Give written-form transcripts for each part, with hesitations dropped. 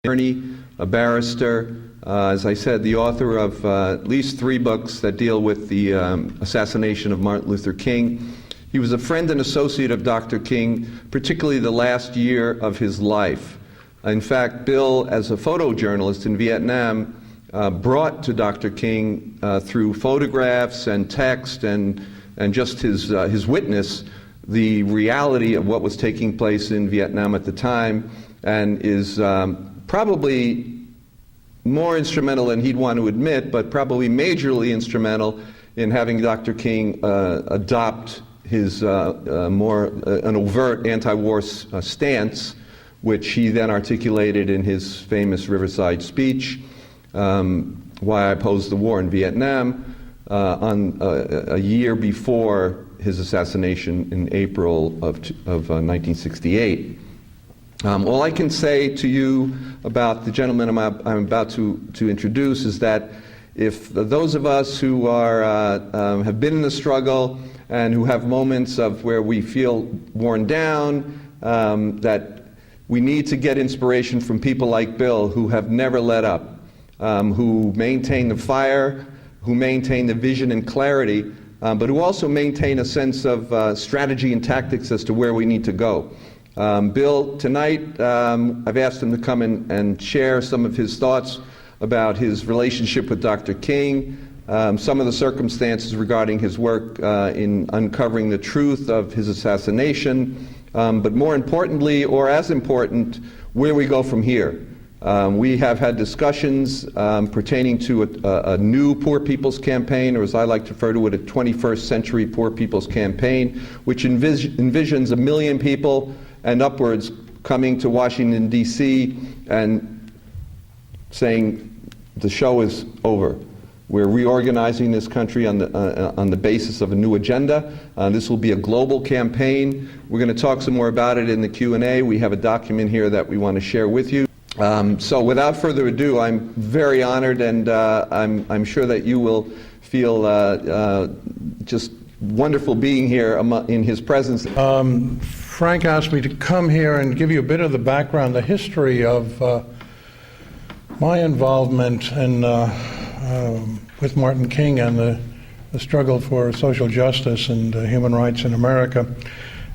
attorney, a barrister, as I said, the author of at least 3 books that deal with the assassination of Martin Luther King. He was a friend and associate of Dr. King, particularly the last year of his life. In fact, Bill, as a photojournalist in Vietnam, brought to Dr. King through photographs and text and just his witness the reality of what was taking place in Vietnam at the time, and is probably more instrumental than he'd want to admit, but probably majorly instrumental in having Dr. King adopt his more an overt anti-war stance, which he then articulated in his famous Riverside speech, Why I Opposed the War in Vietnam, on a year before his assassination in April of 1968. All I can say to you about the gentleman I'm about to introduce is that if those of us who have been in the struggle and who have moments of where we feel worn down, that we need to get inspiration from people like Bill, who have never let up, who maintain the fire, who maintain the vision and clarity, but who also maintain a sense of strategy and tactics as to where we need to go. Bill, tonight I've asked him to come in and share some of his thoughts about his relationship with Dr. King, some of the circumstances regarding his work in uncovering the truth of his assassination, but more importantly, or as important, where we go from here. We have had discussions pertaining to a new Poor People's Campaign, or as I like to refer to it, a 21st century Poor People's Campaign, which envisions 1 million people and upwards coming to Washington, D.C. and saying the show is over. We're reorganizing this country on the basis of a new agenda. This will be a global campaign. We're going to talk some more about it in the Q&A. We have a document here that we want to share with you. So without further ado, I'm very honored, and I'm sure that you will feel just wonderful being here in his presence. Frank asked me to come here and give you a bit of the background, the history of my involvement in, with Martin King and the struggle for social justice and human rights in America.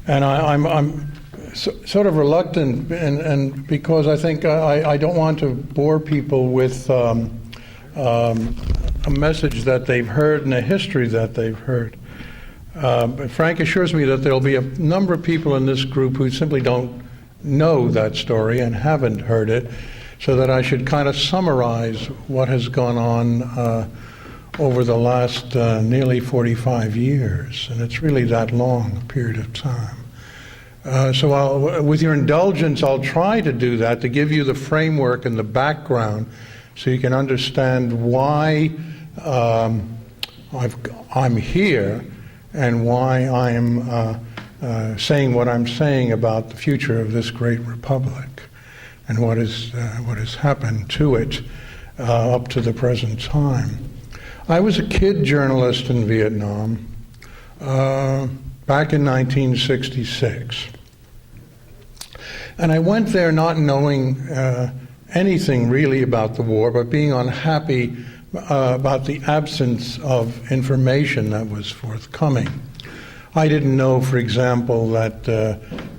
And I'm sort of reluctant, and because I think I don't want to bore people with a message that they've heard and a history that they've heard. But Frank assures me that there'll be a number of people in this group who simply don't know that story and haven't heard it, so that I should kind of summarize what has gone on over the last nearly 45 years, and it's really that long a period of time. So with your indulgence, I'll try to do that, to give you the framework and the background so you can understand why I'm here and why I'm saying what I'm saying about the future of this great republic and what has happened to it up to the present time. I was a kid journalist in Vietnam back in 1966. And I went there not knowing anything really about the war, but being unhappy about the absence of information that was forthcoming. I didn't know, for example, that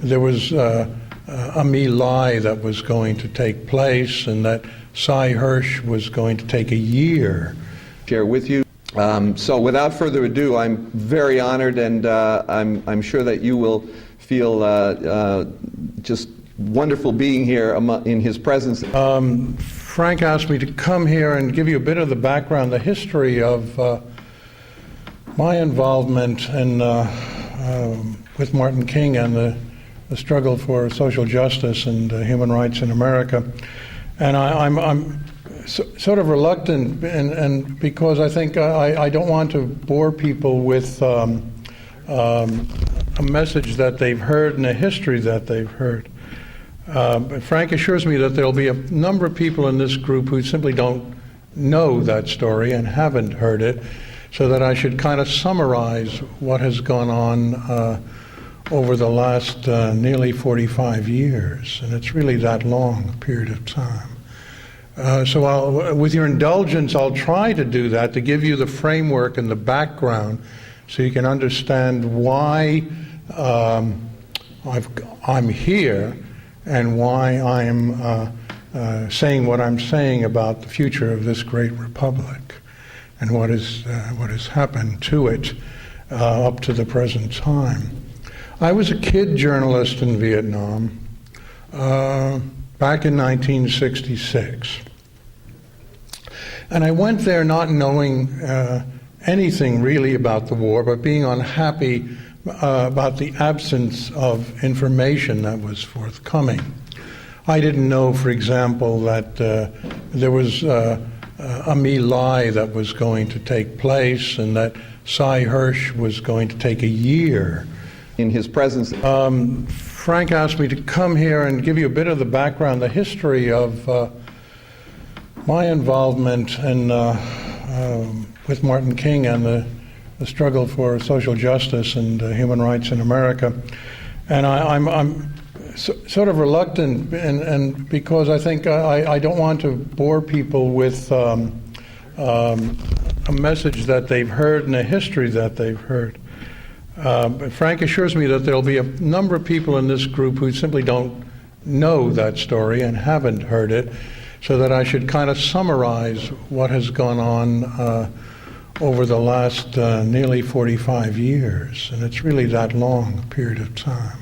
there was a My Lai that was going to take place, and that Cy Hirsch was going to take a year. Share with you. So without further ado, I'm very honored, and I'm sure that you will feel just wonderful being here in his presence. Frank asked me to come here and give you a bit of the background, the history of my involvement in, with Martin King and the struggle for social justice and human rights in America. And I'm sort of reluctant, and because I think I don't want to bore people with a message that they've heard and a history that they've heard. But Frank assures me that there'll be a number of people in this group who simply don't know that story and haven't heard it, so that I should kind of summarize what has gone on over the last nearly 45 years, and it's really that long a period of time. With your indulgence, I'll try to do that, to give you the framework and the background so you can understand why I'm here and why I'm saying what I'm saying about the future of this great republic and what has happened to it up to the present time. I was a kid journalist in Vietnam back in 1966. And I went there not knowing anything really about the war, but being unhappy about the absence of information that was forthcoming. I didn't know, for example, that there was a My Lai that was going to take place and that Cy Hirsch was going to take a year. In his presence, Frank asked me to come here and give you a bit of the background, the history of my involvement in, with Martin King and the struggle for social justice and human rights in America. And I'm sort of reluctant, and because I think I don't want to bore people with a message that they've heard and a history that they've heard. But Frank assures me that there'll be a number of people in this group who simply don't know that story and haven't heard it, so that I should kind of summarize what has gone on over the last nearly 45 years, and it's really that long a period of time.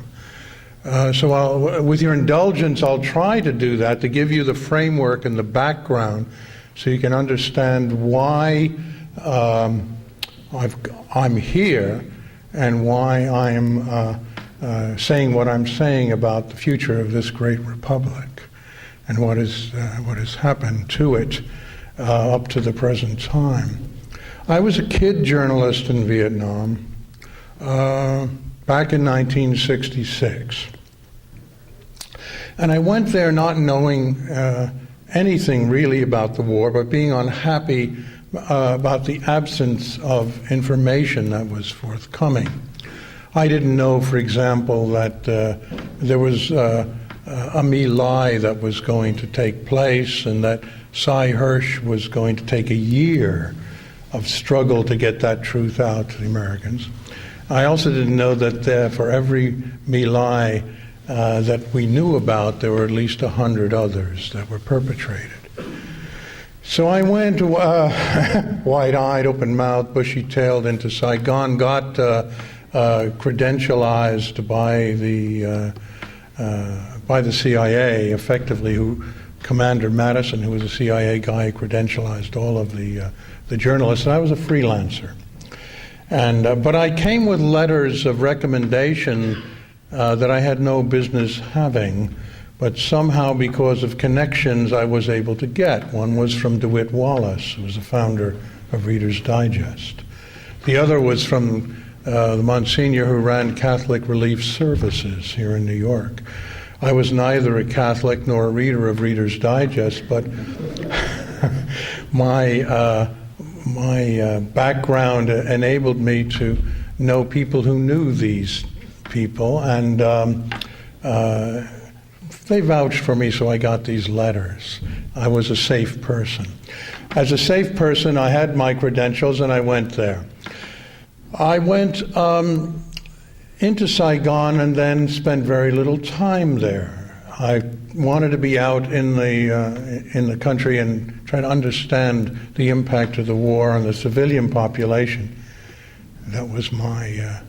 With your indulgence, I'll try to do that, to give you the framework and the background so you can understand why I'm here and why I'm saying what I'm saying about the future of this great republic and what has happened to it up to the present time. I was a kid journalist in Vietnam back in 1966. And I went there not knowing anything really about the war, but being unhappy about the absence of information that was forthcoming. I didn't know, for example, that there was a My Lai that was going to take place and that Cy Hirsch was going to take a year of struggle to get that truth out to the Americans. I also didn't know that for every My Lai that we knew about, there were at least 100 others that were perpetrated. So I went wide-eyed, open-mouthed, bushy-tailed into Saigon, got credentialized by the CIA, effectively, Commander Madison, who was a CIA guy, credentialized all of the journalists, and I was a freelancer. But I came with letters of recommendation that I had no business having, but somehow because of connections I was able to get. One was from DeWitt Wallace, who was the founder of Reader's Digest. The other was from the Monsignor who ran Catholic Relief Services here in New York. I was neither a Catholic nor a reader of Reader's Digest, but my background enabled me to know people who knew these people, and they vouched for me, so I got these letters. I was a safe person. As a safe person, I had my credentials, and I went there. I went into Saigon and then spent very little time there. I wanted to be out in the country and try to understand the impact of the war on the civilian population. That was my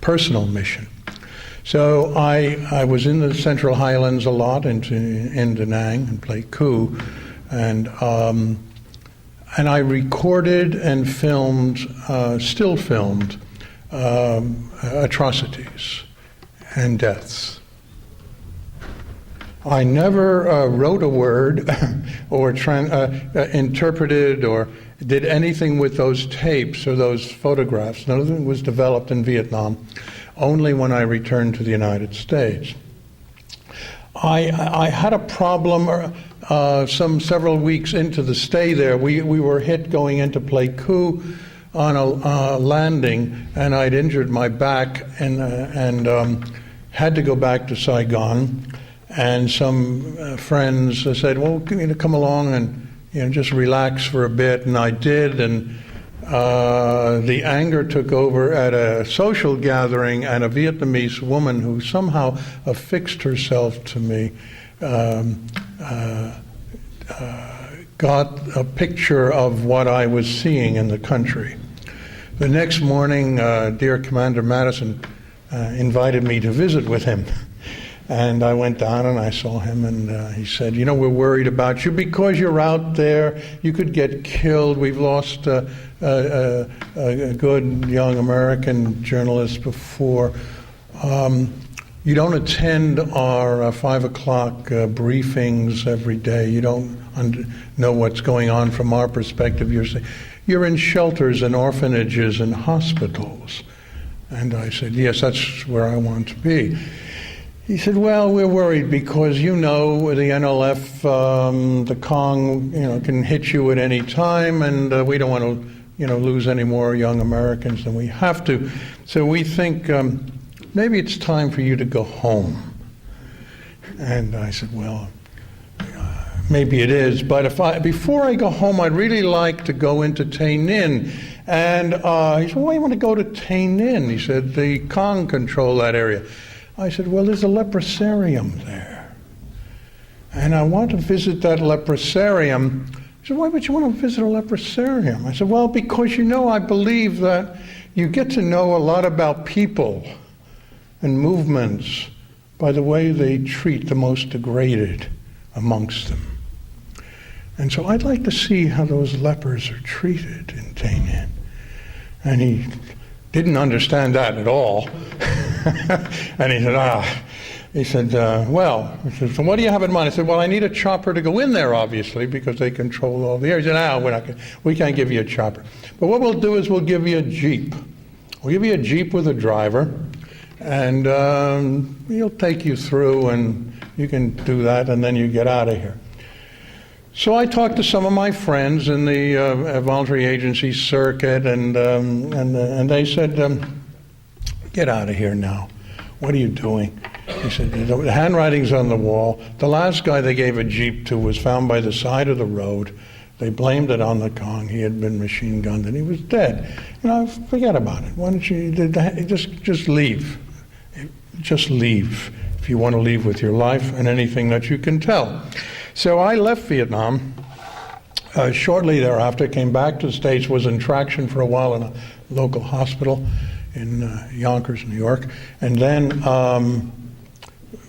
personal mission. So I was in the Central Highlands a lot, in Da Nang and Pleiku, and I recorded and filmed, still filmed, atrocities and deaths. I never wrote a word or interpreted or did anything with those tapes or those photographs. None of it was developed in Vietnam, only when I returned to the United States. I had a problem several weeks into the stay there. We were hit going into Pleiku on a landing, and I'd injured my back and had to go back to Saigon. And some friends said, well, come along and just relax for a bit. And I did, and the anger took over at a social gathering, and a Vietnamese woman who somehow affixed herself to me got a picture of what I was seeing in the country. The next morning, dear Commander Madison invited me to visit with him. And I went down and I saw him, and he said, we're worried about you because you're out there. You could get killed. We've lost a good young American journalist before. You don't attend our 5 o'clock briefings every day. You don't know what's going on from our perspective. You're in shelters and orphanages and hospitals. And I said, yes, that's where I want to be. He said, well, we're worried because the NLF, the Kong, can hit you at any time, and we don't want to, lose any more young Americans than we have to. So we think maybe it's time for you to go home. And I said, well, maybe it is, but before I go home, I'd really like to go into Tay Ninh. And he said, why do you want to go to Tay Ninh? He said, the Kong control that area. I said, well, there's a leprosarium there, and I want to visit that leprosarium. He said, why would you want to visit a leprosarium? I said, well, because I believe that you get to know a lot about people and movements by the way they treat the most degraded amongst them. And so I'd like to see how those lepers are treated in Tay Ninh. And he didn't understand that at all. And he said, so what do you have in mind? I said, well, I need a chopper to go in there, obviously, because they control all the areas. He said, we can't give you a chopper. But what we'll do is we'll give you a Jeep. We'll give you a Jeep with a driver, and he'll take you through, and you can do that, and then you get out of here. So I talked to some of my friends in the voluntary agency circuit, and they said, get out of here now. What are you doing? He said, the handwriting's on the wall. The last guy they gave a Jeep to was found by the side of the road. They blamed it on the Kong. He had been machine gunned and he was dead. Forget about it. Why don't you just leave? Just leave if you want to leave with your life and anything that you can tell. So I left Vietnam. Shortly thereafter, came back to the States, was in traction for a while in a local hospital in Yonkers, New York, and then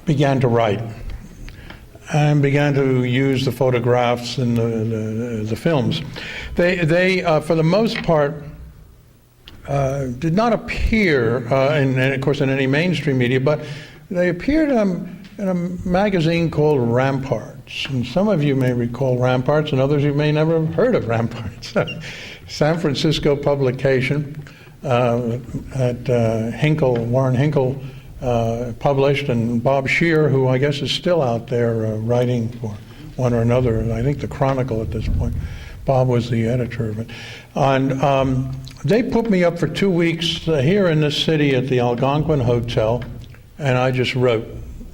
began to write and began to use the photographs and the films. They for the most part, did not appear, of course, in any mainstream media, but they appeared in a magazine called Ramparts. And some of you may recall Ramparts, and others you may never have heard of Ramparts. San Francisco publication that Warren Hinkle published, and Bob Scheer, who I guess is still out there writing for one or another, I think the Chronicle at this point. Bob was the editor of it. And they put me up for 2 weeks here in this city at the Algonquin Hotel, and I just wrote,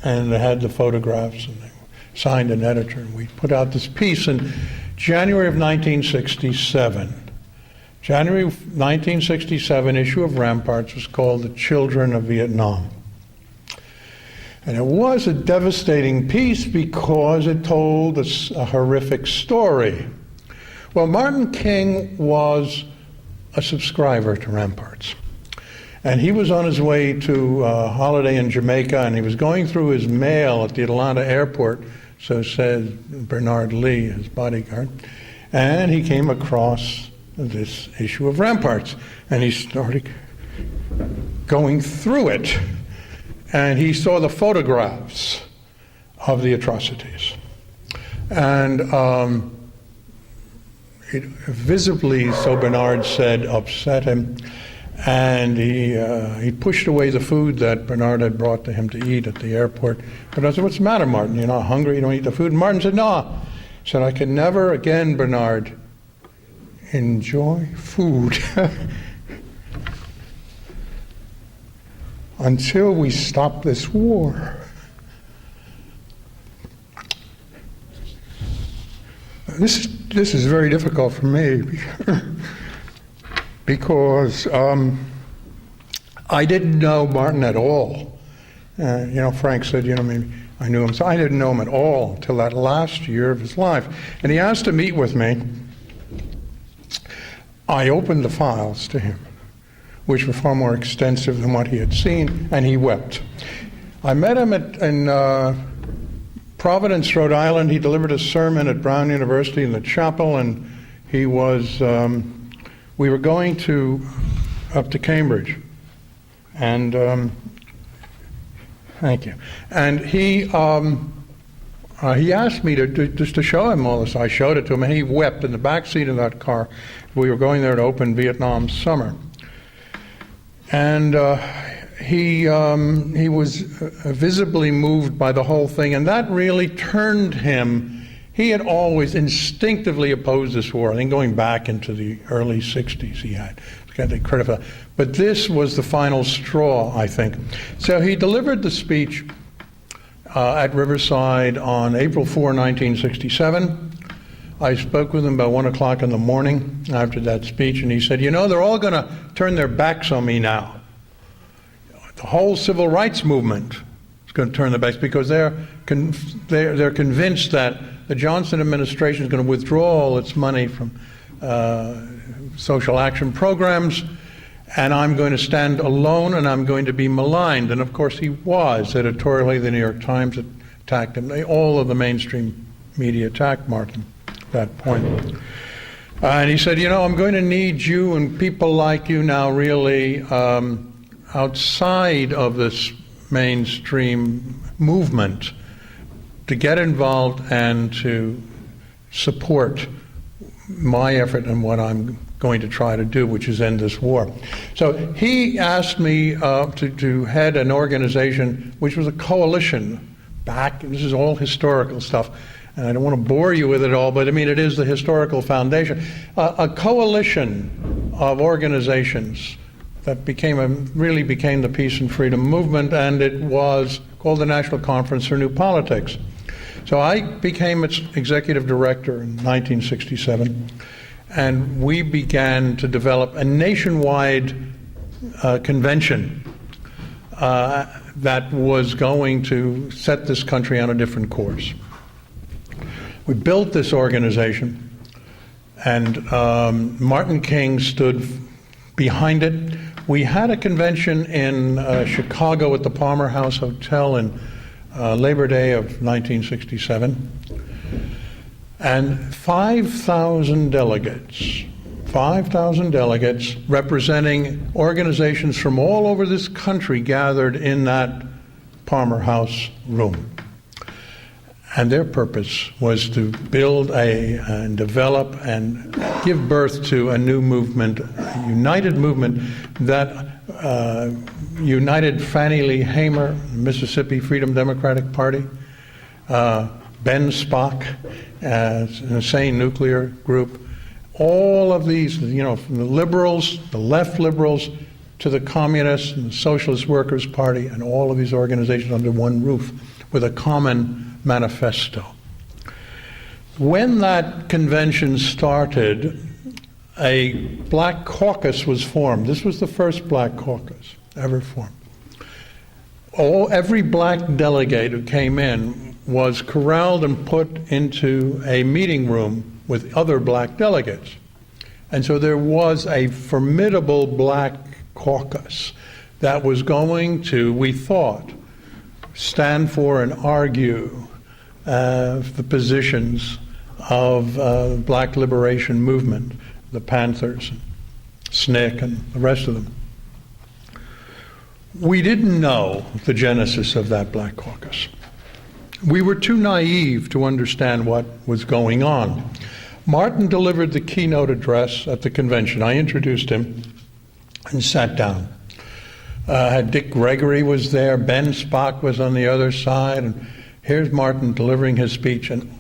and they had the photographs, and they signed an editor, and we put out this piece in January of 1967. January 1967 issue of Ramparts was called The Children of Vietnam. And it was a devastating piece because it told a horrific story. Well, Martin King was a subscriber to Ramparts. And he was on his way to a holiday in Jamaica, and he was going through his mail at the Atlanta airport, so said Bernard Lee, his bodyguard, and he came across this issue of Ramparts, and he started going through it, and he saw the photographs of the atrocities. And it visibly, so Bernard said, upset him, and he pushed away the food that Bernard had brought to him to eat at the airport. But I said, what's the matter, Martin? You're not hungry? You don't eat the food? And Martin said, no. He said, I can never again, Bernard, enjoy food until we stop this war. This is very difficult for me because I didn't know Martin at all. Frank said, maybe I knew him. So I didn't know him at all until that last year of his life. And he asked to meet with me. I opened the files to him, which were far more extensive than what he had seen, and he wept. I met him in Providence, Rhode Island. He delivered a sermon at Brown University in the chapel, and he was, we were going up to Cambridge. And, thank you. And he asked me just to show him all this. I showed it to him, and he wept in the back seat of that car. We were going there to open Vietnam Summer. And he was visibly moved by the whole thing, and that really turned him. He had always instinctively opposed this war. I think going back into the early 60s he had. Critical. But this was the final straw, I think. So he delivered the speech at Riverside on April 4, 1967. I spoke with him about 1 o'clock in the morning after that speech, and he said, they're all going to turn their backs on me now. The whole civil rights movement is going to turn their backs because they're convinced that the Johnson administration is going to withdraw all its money from social action programs, and I'm going to stand alone and I'm going to be maligned. And of course he was. Editorially, the New York Times attacked him. All of the mainstream media attacked Martin at that point. And he said, I'm going to need you and people like you now really outside of this mainstream movement to get involved and to support my effort and what I'm going to try to do, which is end this war. So he asked me to head an organization which was a coalition back, this is all historical stuff, and I don't want to bore you with it all, but it is the historical foundation, a coalition of organizations that really became the Peace and Freedom Movement, and it was called the National Conference for New Politics. So I became its executive director in 1967, and we began to develop a nationwide convention that was going to set this country on a different course. We built this organization, and Martin King stood behind it. We had a convention in Chicago at the Palmer House Hotel in Labor Day of 1967, and 5,000 delegates representing organizations from all over this country gathered in that Palmer House room. And their purpose was to build and develop and give birth to a new movement, a united movement that united Fannie Lee Hamer, Mississippi Freedom Democratic Party, Ben Spock, an insane nuclear group, all of these, from the liberals, the left liberals, to the communists and the Socialist Workers' Party, and all of these organizations under one roof with a common manifesto. When that convention started, a black caucus was formed. This was the first black caucus ever formed. Every black delegate who came in was corralled and put into a meeting room with other black delegates. And so there was a formidable black caucus that was going to, we thought, stand for and argue the positions of black liberation movement, the Panthers, and SNCC, and the rest of them. We didn't know the genesis of that black caucus. We were too naive to understand what was going on. Martin delivered the keynote address at the convention. I introduced him and sat down. Dick Gregory was there, Ben Spock was on the other side, and here's Martin delivering his speech, and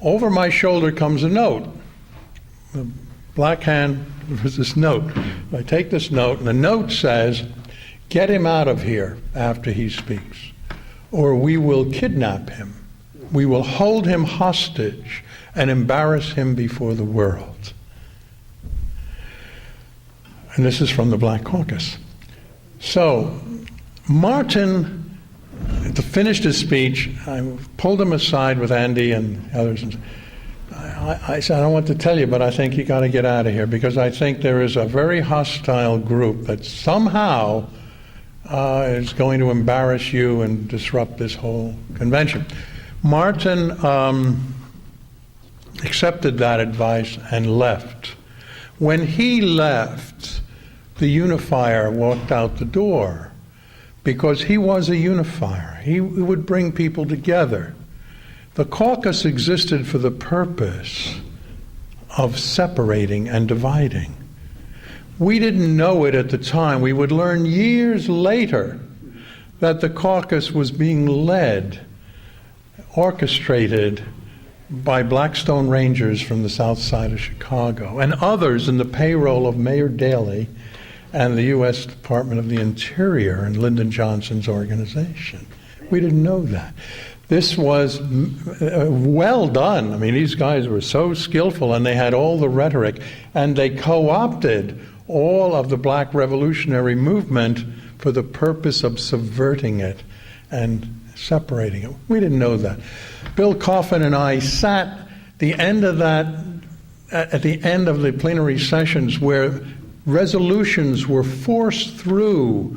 over my shoulder comes a note. The black hand was this note. I take this note, and the note says, "Get him out of here after he speaks, or we will kidnap him. We will hold him hostage and embarrass him before the world. And this is from the Black Caucus. So, Martin finished his speech. I pulled him aside with Andy and others. And I said, I don't want to tell you, but I think you got to get out of here, because I think there is a very hostile group that somehow is going to embarrass you and disrupt this whole convention. Martin accepted that advice and left. When he left, the unifier walked out the door, because he was a unifier. He would bring people together. The caucus existed for the purpose of separating and dividing. We didn't know it at the time. We would learn years later that the caucus was being led, orchestrated by Blackstone Rangers from the south side of Chicago and others in the payroll of Mayor Daley and the U.S. Department of the Interior and Lyndon Johnson's organization. We didn't know that. This was well done. I mean, these guys were so skillful, and they had all the rhetoric, and they co-opted all of the black revolutionary movement for the purpose of subverting it and separating it. We didn't know that. Bill Coffin and I sat at the end of the plenary sessions where resolutions were forced through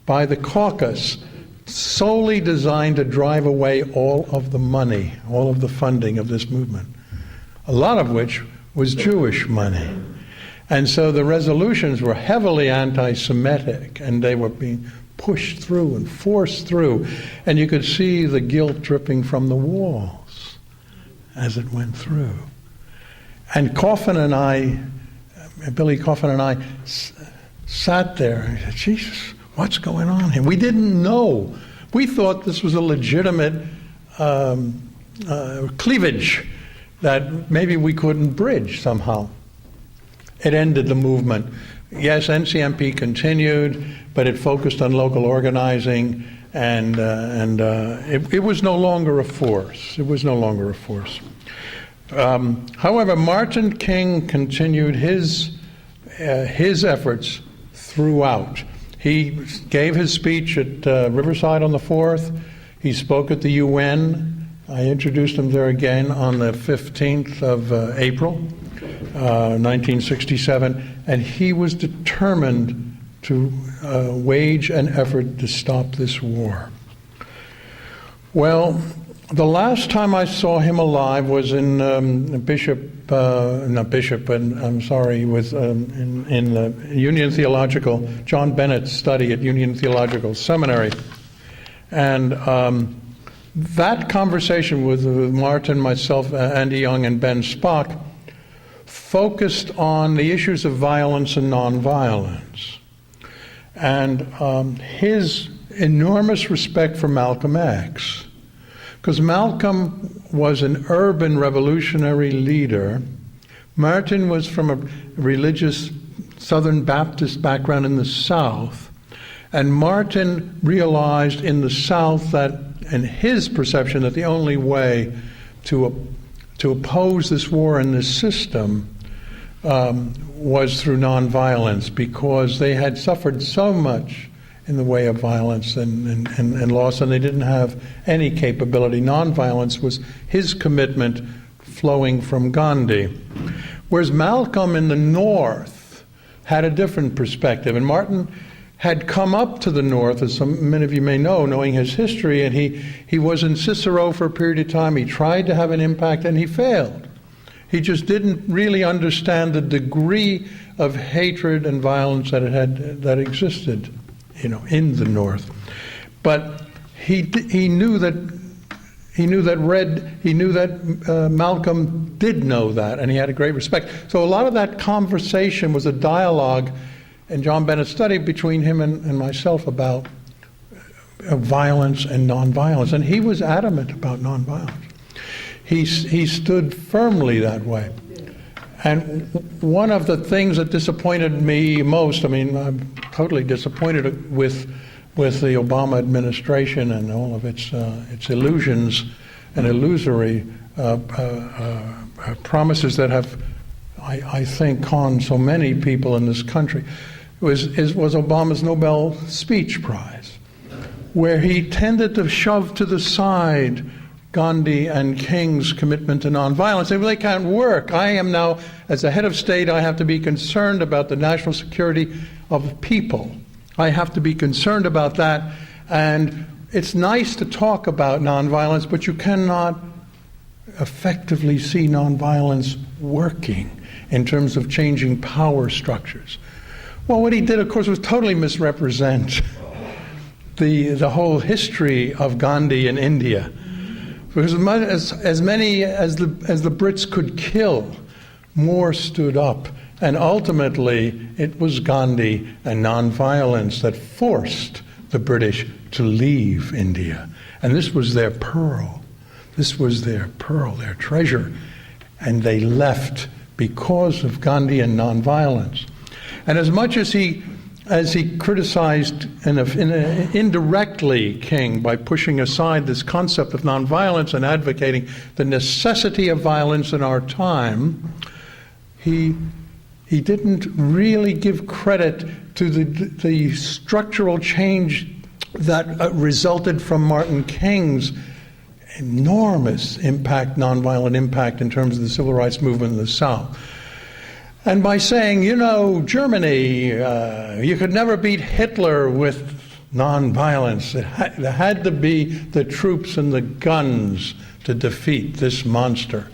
by the caucus solely designed to drive away all of the money, all of the funding of this movement, a lot of which was Jewish money. And so the resolutions were heavily anti-Semitic, and they were being pushed through and forced through, and you could see the guilt dripping from the walls as it went through. And Billy Coffin and I sat there and said, Jesus, what's going on here? We didn't know. We thought this was a legitimate cleavage that maybe we couldn't bridge somehow. It ended the movement. Yes, NCMP continued, but it focused on local organizing, and it was no longer a force. It was no longer a force. However, Martin King continued his efforts throughout. He gave his speech at Riverside on the 4th. He spoke at the UN. I introduced him there again on the 15th of April, 1967, and he was determined to wage an effort to stop this war. Well, the last time I saw him alive was in in the Union Theological, John Bennett's study at Union Theological Seminary. And that conversation with Martin, myself, Andy Young, and Ben Spock focused on the issues of violence and nonviolence, and his enormous respect for Malcolm X. Because Malcolm was an urban revolutionary leader. Martin was from a religious Southern Baptist background in the South. And Martin realized in the South that, and his perception, that the only way to oppose this war and this system was through nonviolence, because they had suffered so much in the way of violence and loss, and they didn't have any capability. Nonviolence was his commitment, flowing from Gandhi. Whereas Malcolm in the North had a different perspective, and Martin had come up to the North, as many of you may know, knowing his history, and he was in Cicero for a period of time. He tried to have an impact, and he failed. He just didn't really understand the degree of hatred and violence that existed, in the North. But he knew that Malcolm did know that, and he had a great respect. So a lot of that conversation was a dialogue in John Bennett's study between him and myself about violence and nonviolence, and he was adamant about nonviolence. He stood firmly that way. And one of the things that disappointed me most, I'm totally disappointed with the Obama administration and all of its illusions and illusory promises that have, I think, conned so many people in this country was Obama's Nobel Speech Prize, where he tended to shove to the side Gandhi and King's commitment to nonviolence. They really can't work. I am now, as the head of state, I have to be concerned about the national security of people. I have to be concerned about that. And it's nice to talk about nonviolence, but you cannot effectively see nonviolence working in terms of changing power structures. Well, what he did, of course, was totally misrepresent the whole history of Gandhi in India. Because as many as the Brits could kill, more stood up. And ultimately, it was Gandhi and nonviolence that forced the British to leave India. And this was their pearl. This was their pearl, their treasure. And they left because of Gandhi and nonviolence. And as much as he criticized indirectly King by pushing aside this concept of nonviolence and advocating the necessity of violence in our time, he didn't really give credit to the structural change that resulted from Martin King's enormous impact, nonviolent impact in terms of the civil rights movement in the South. And by saying, Germany, you could never beat Hitler with nonviolence. It had to be the troops and the guns to defeat this monster.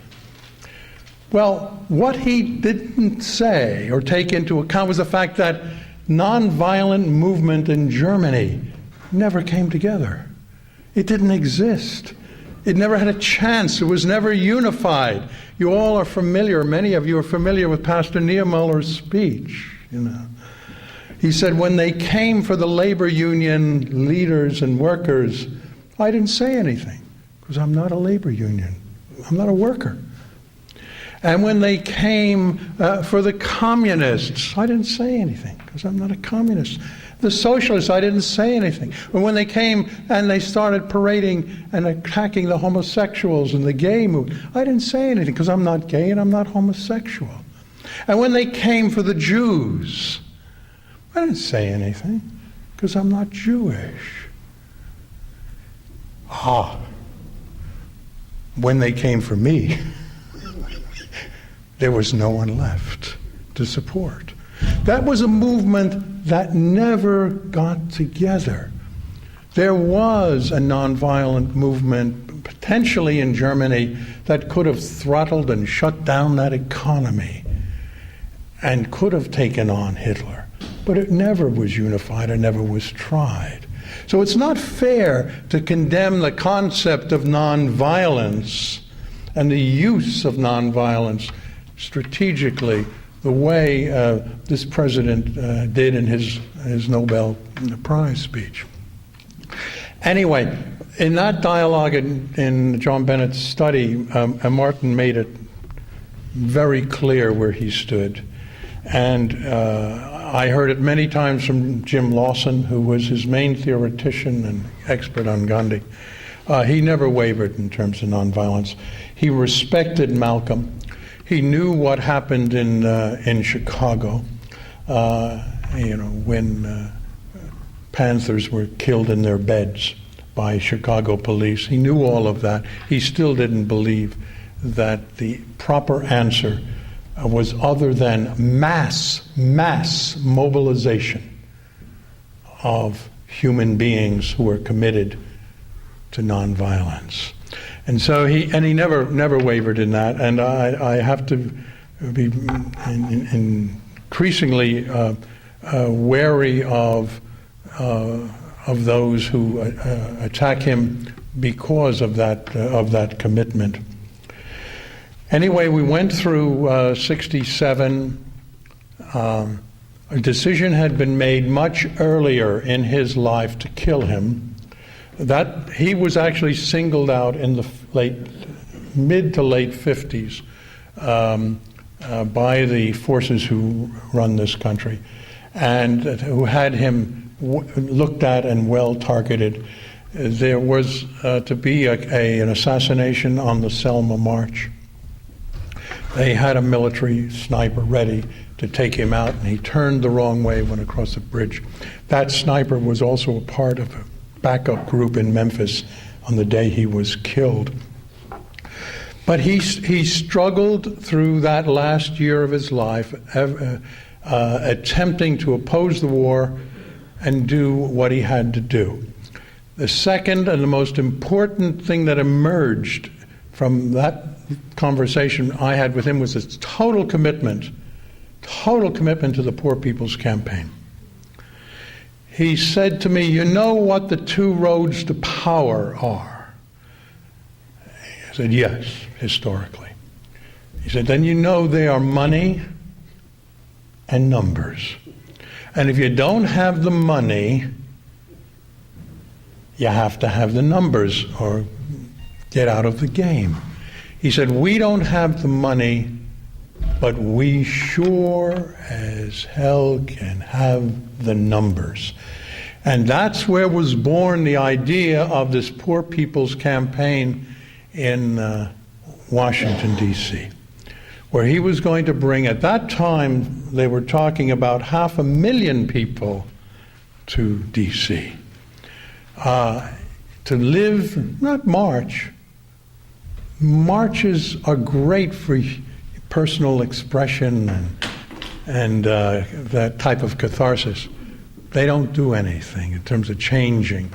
Well, what he didn't say or take into account was the fact that nonviolent movement in Germany never came together. It didn't exist. It never had a chance. It was never unified. You all are familiar, many of you are familiar with Pastor Niemöller's speech. He said, when they came for the labor union leaders and workers, I didn't say anything because I'm not a labor union. I'm not a worker. And when they came for the communists, I didn't say anything because I'm not a communist. The socialists, I didn't say anything. But when they came and they started parading and attacking the homosexuals and the gay movement, I didn't say anything because I'm not gay and I'm not homosexual. And when they came for the Jews, I didn't say anything because I'm not Jewish. When they came for me, there was no one left to support. That was a movement that never got together. There was a nonviolent movement, potentially in Germany, that could have throttled and shut down that economy and could have taken on Hitler. But it never was unified and never was tried. So it's not fair to condemn the concept of nonviolence and the use of nonviolence strategically the way this president did in his Nobel Prize speech. Anyway, in that dialogue in John Bennett's study, Martin made it very clear where he stood. And I heard it many times from Jim Lawson, who was his main theoretician and expert on Gandhi. He never wavered in terms of nonviolence. He respected Malcolm. He knew what happened in Chicago, when Panthers were killed in their beds by Chicago police. He knew all of that. He still didn't believe that the proper answer was other than mass mobilization of human beings who were committed to nonviolence. And so he never wavered in that. And I have to be increasingly wary of those who attack him because of that commitment. Anyway, we went through 67. A decision had been made much earlier in his life to kill him. That he was actually singled out in the mid to late 50s by the forces who run this country, and who had him looked at and well targeted. There was to be an assassination on the Selma March. They had a military sniper ready to take him out, and he turned the wrong way, went across the bridge. That sniper was also a part of a backup group in Memphis on the day he was killed. But he struggled through that last year of his life, attempting to oppose the war and do what he had to do. The second and the most important thing that emerged from that conversation I had with him was his total commitment to the Poor People's Campaign. He said to me, "You know what the two roads to power are?" I said, "Yes, historically." He said, "Then you know they are money and numbers. And if you don't have the money, you have to have the numbers or get out of the game." He said, "We don't have the money, but we sure as hell can have the numbers." And that's where was born the idea of this Poor People's Campaign in Washington, D.C., where he was going to bring, at that time, they were talking about 500,000 people to D.C. To live, not march. Marches are great for personal expression and that type of catharsis. They don't do anything in terms of changing.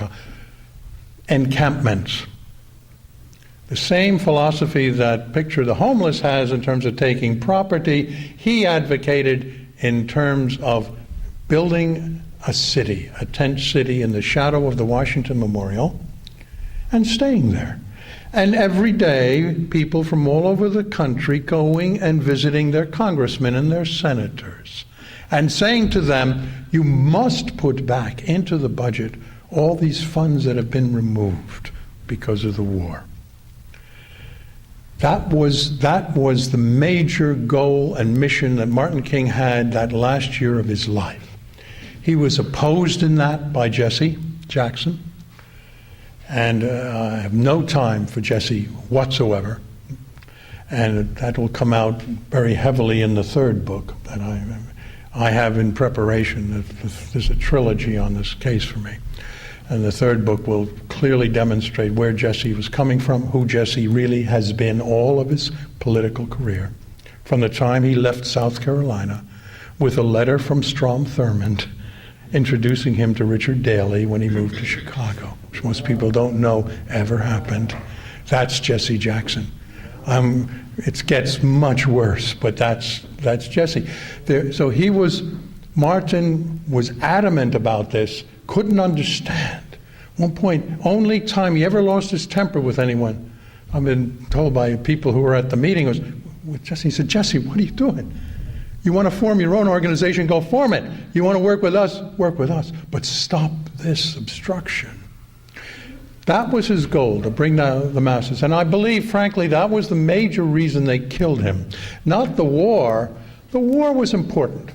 Encampments. The same philosophy that Picture the Homeless has in terms of taking property, he advocated in terms of building a city, a tent city in the shadow of the Washington Memorial, and staying there. And every day, people from all over the country going and visiting their congressmen and their senators, and saying to them, "You must put back into the budget all these funds that have been removed because of the war." That was the major goal and mission that Martin King had that last year of his life. He was opposed in that by Jesse Jackson, and I have no time for Jesse whatsoever, and that will come out very heavily in the third book that I have in preparation. There's a trilogy on this case for me. And the third book will clearly demonstrate where Jesse was coming from, who Jesse really has been all of his political career, from the time he left South Carolina with a letter from Strom Thurmond introducing him to Richard Daley when he moved to Chicago, which most people don't know ever happened. That's Jesse Jackson. It gets much worse, but that's Jesse. So Martin was adamant about this, couldn't understand. One point, only time he ever lost his temper with anyone, I've been told by people who were at the meeting, was with Jesse. He said, "Jesse, what are you doing? You want to form your own organization, go form it. You want to work with us, but stop this obstruction." That was his goal, to bring down the masses. And I believe, frankly, that was the major reason they killed him. Not the war. The war was important.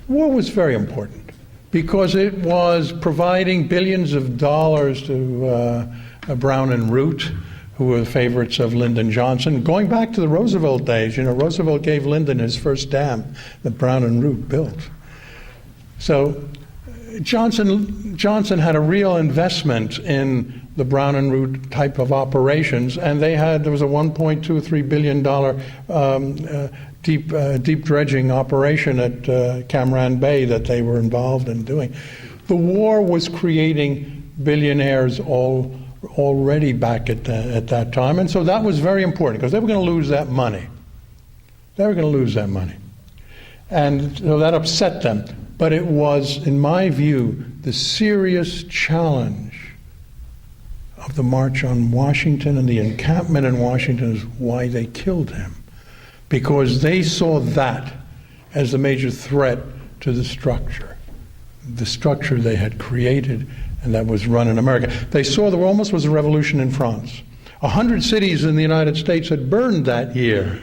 The war was very important because it was providing billions of dollars to Brown and Root, who were the favorites of Lyndon Johnson. Going back to the Roosevelt days, Roosevelt gave Lyndon his first dam that Brown and Root built. So Johnson had a real investment in the Brown and Root type of operations, and there was a $1.23 billion deep dredging operation at Camaran Bay that they were involved in doing. The war was creating billionaires already back at that time, and so that was very important because they were going to lose that money. And so that upset them. But it was, in my view, the serious challenge of the March on Washington and the encampment in Washington is why they killed him. Because they saw that as the major threat to the structure they had created and that was run in America. They saw there almost was a revolution in France. 100 cities in the United States had burned that year.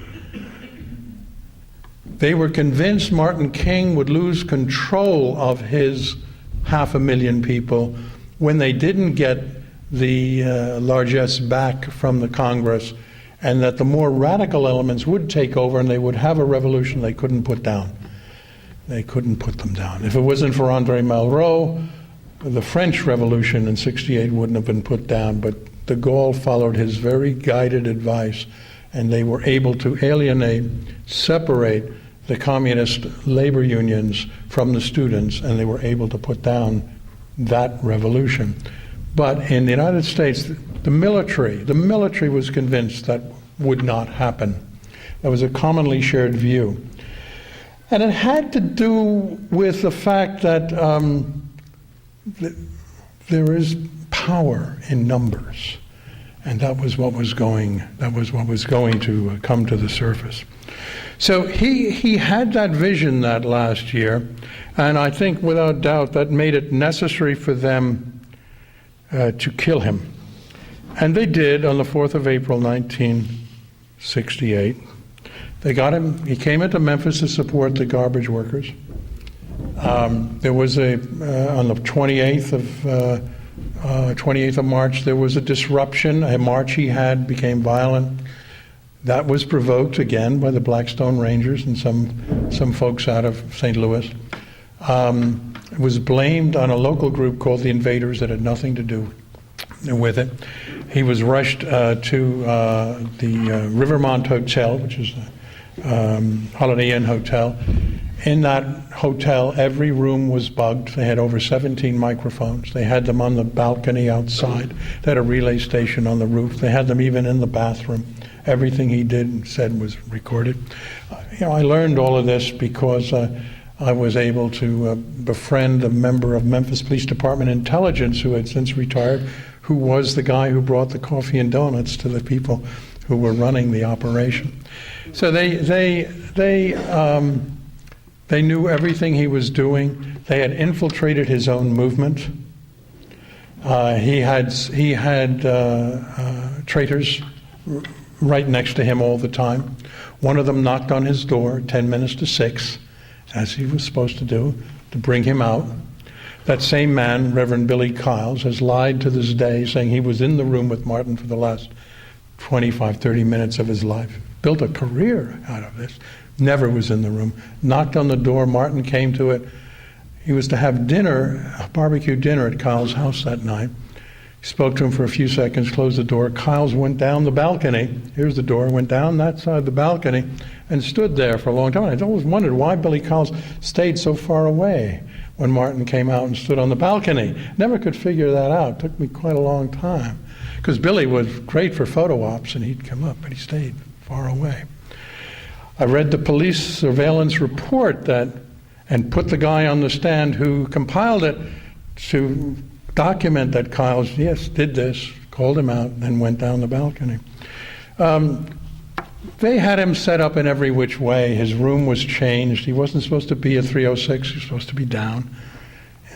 They were convinced Martin King would lose control of his 500,000 people when they didn't get the largesse back from the Congress and that the more radical elements would take over and they would have a revolution they couldn't put down. They couldn't put them down. If it wasn't for André Malraux, the French Revolution in '68 wouldn't have been put down, but de Gaulle followed his very guided advice, and they were able to alienate, separate the communist labor unions from the students, and they were able to put down that revolution. But in the United States, the military was convinced that would not happen. That was a commonly shared view. And it had to do with the fact that there is power in numbers, and that was what was going to come to the surface. So he had that vision that last year, and I think without doubt that made it necessary for them to kill him. And they did on the 4th of April, 1968. They got him. He came into Memphis to support the garbage workers. There was on the 28th of March, there was a disruption. A march he had became violent. That was provoked again by the Blackstone Rangers and some folks out of St. Louis. It was blamed on a local group called the Invaders that had nothing to do with it. He was rushed to the Rivermont Hotel, which is a Holiday Inn hotel. In that hotel, every room was bugged. They had over 17 microphones. They had them on the balcony outside. They had a relay station on the roof. They had them even in the bathroom. Everything he did and said was recorded. I learned all of this because I was able to befriend a member of Memphis Police Department intelligence who had since retired, who was the guy who brought the coffee and donuts to the people who were running the operation. So they knew everything he was doing. They had infiltrated his own movement. He had traitors right next to him all the time. One of them knocked on his door 10 minutes to 6, as he was supposed to do, to bring him out. That same man, Reverend Billy Kyles, has lied to this day, saying he was in the room with Martin for the last 25, 30 minutes of his life. Built a career out of this. Never was in the room. Knocked on the door. Martin came to it. He was to have dinner, a barbecue dinner at Kyle's house that night. He spoke to him for a few seconds, closed the door. Kyles went down the balcony. Here's the door. Went down that side of the balcony and stood there for a long time. I always wondered why Billy Kyles stayed so far away when Martin came out and stood on the balcony. Never could figure that out. Took me quite a long time. Because Billy was great for photo ops, and he'd come up, but he stayed far away. I read the police surveillance report and put the guy on the stand who compiled it to document that Kyles, yes, did this, called him out, and then went down the balcony. They had him set up in every which way. His room was changed. He wasn't supposed to be at 306. He was supposed to be down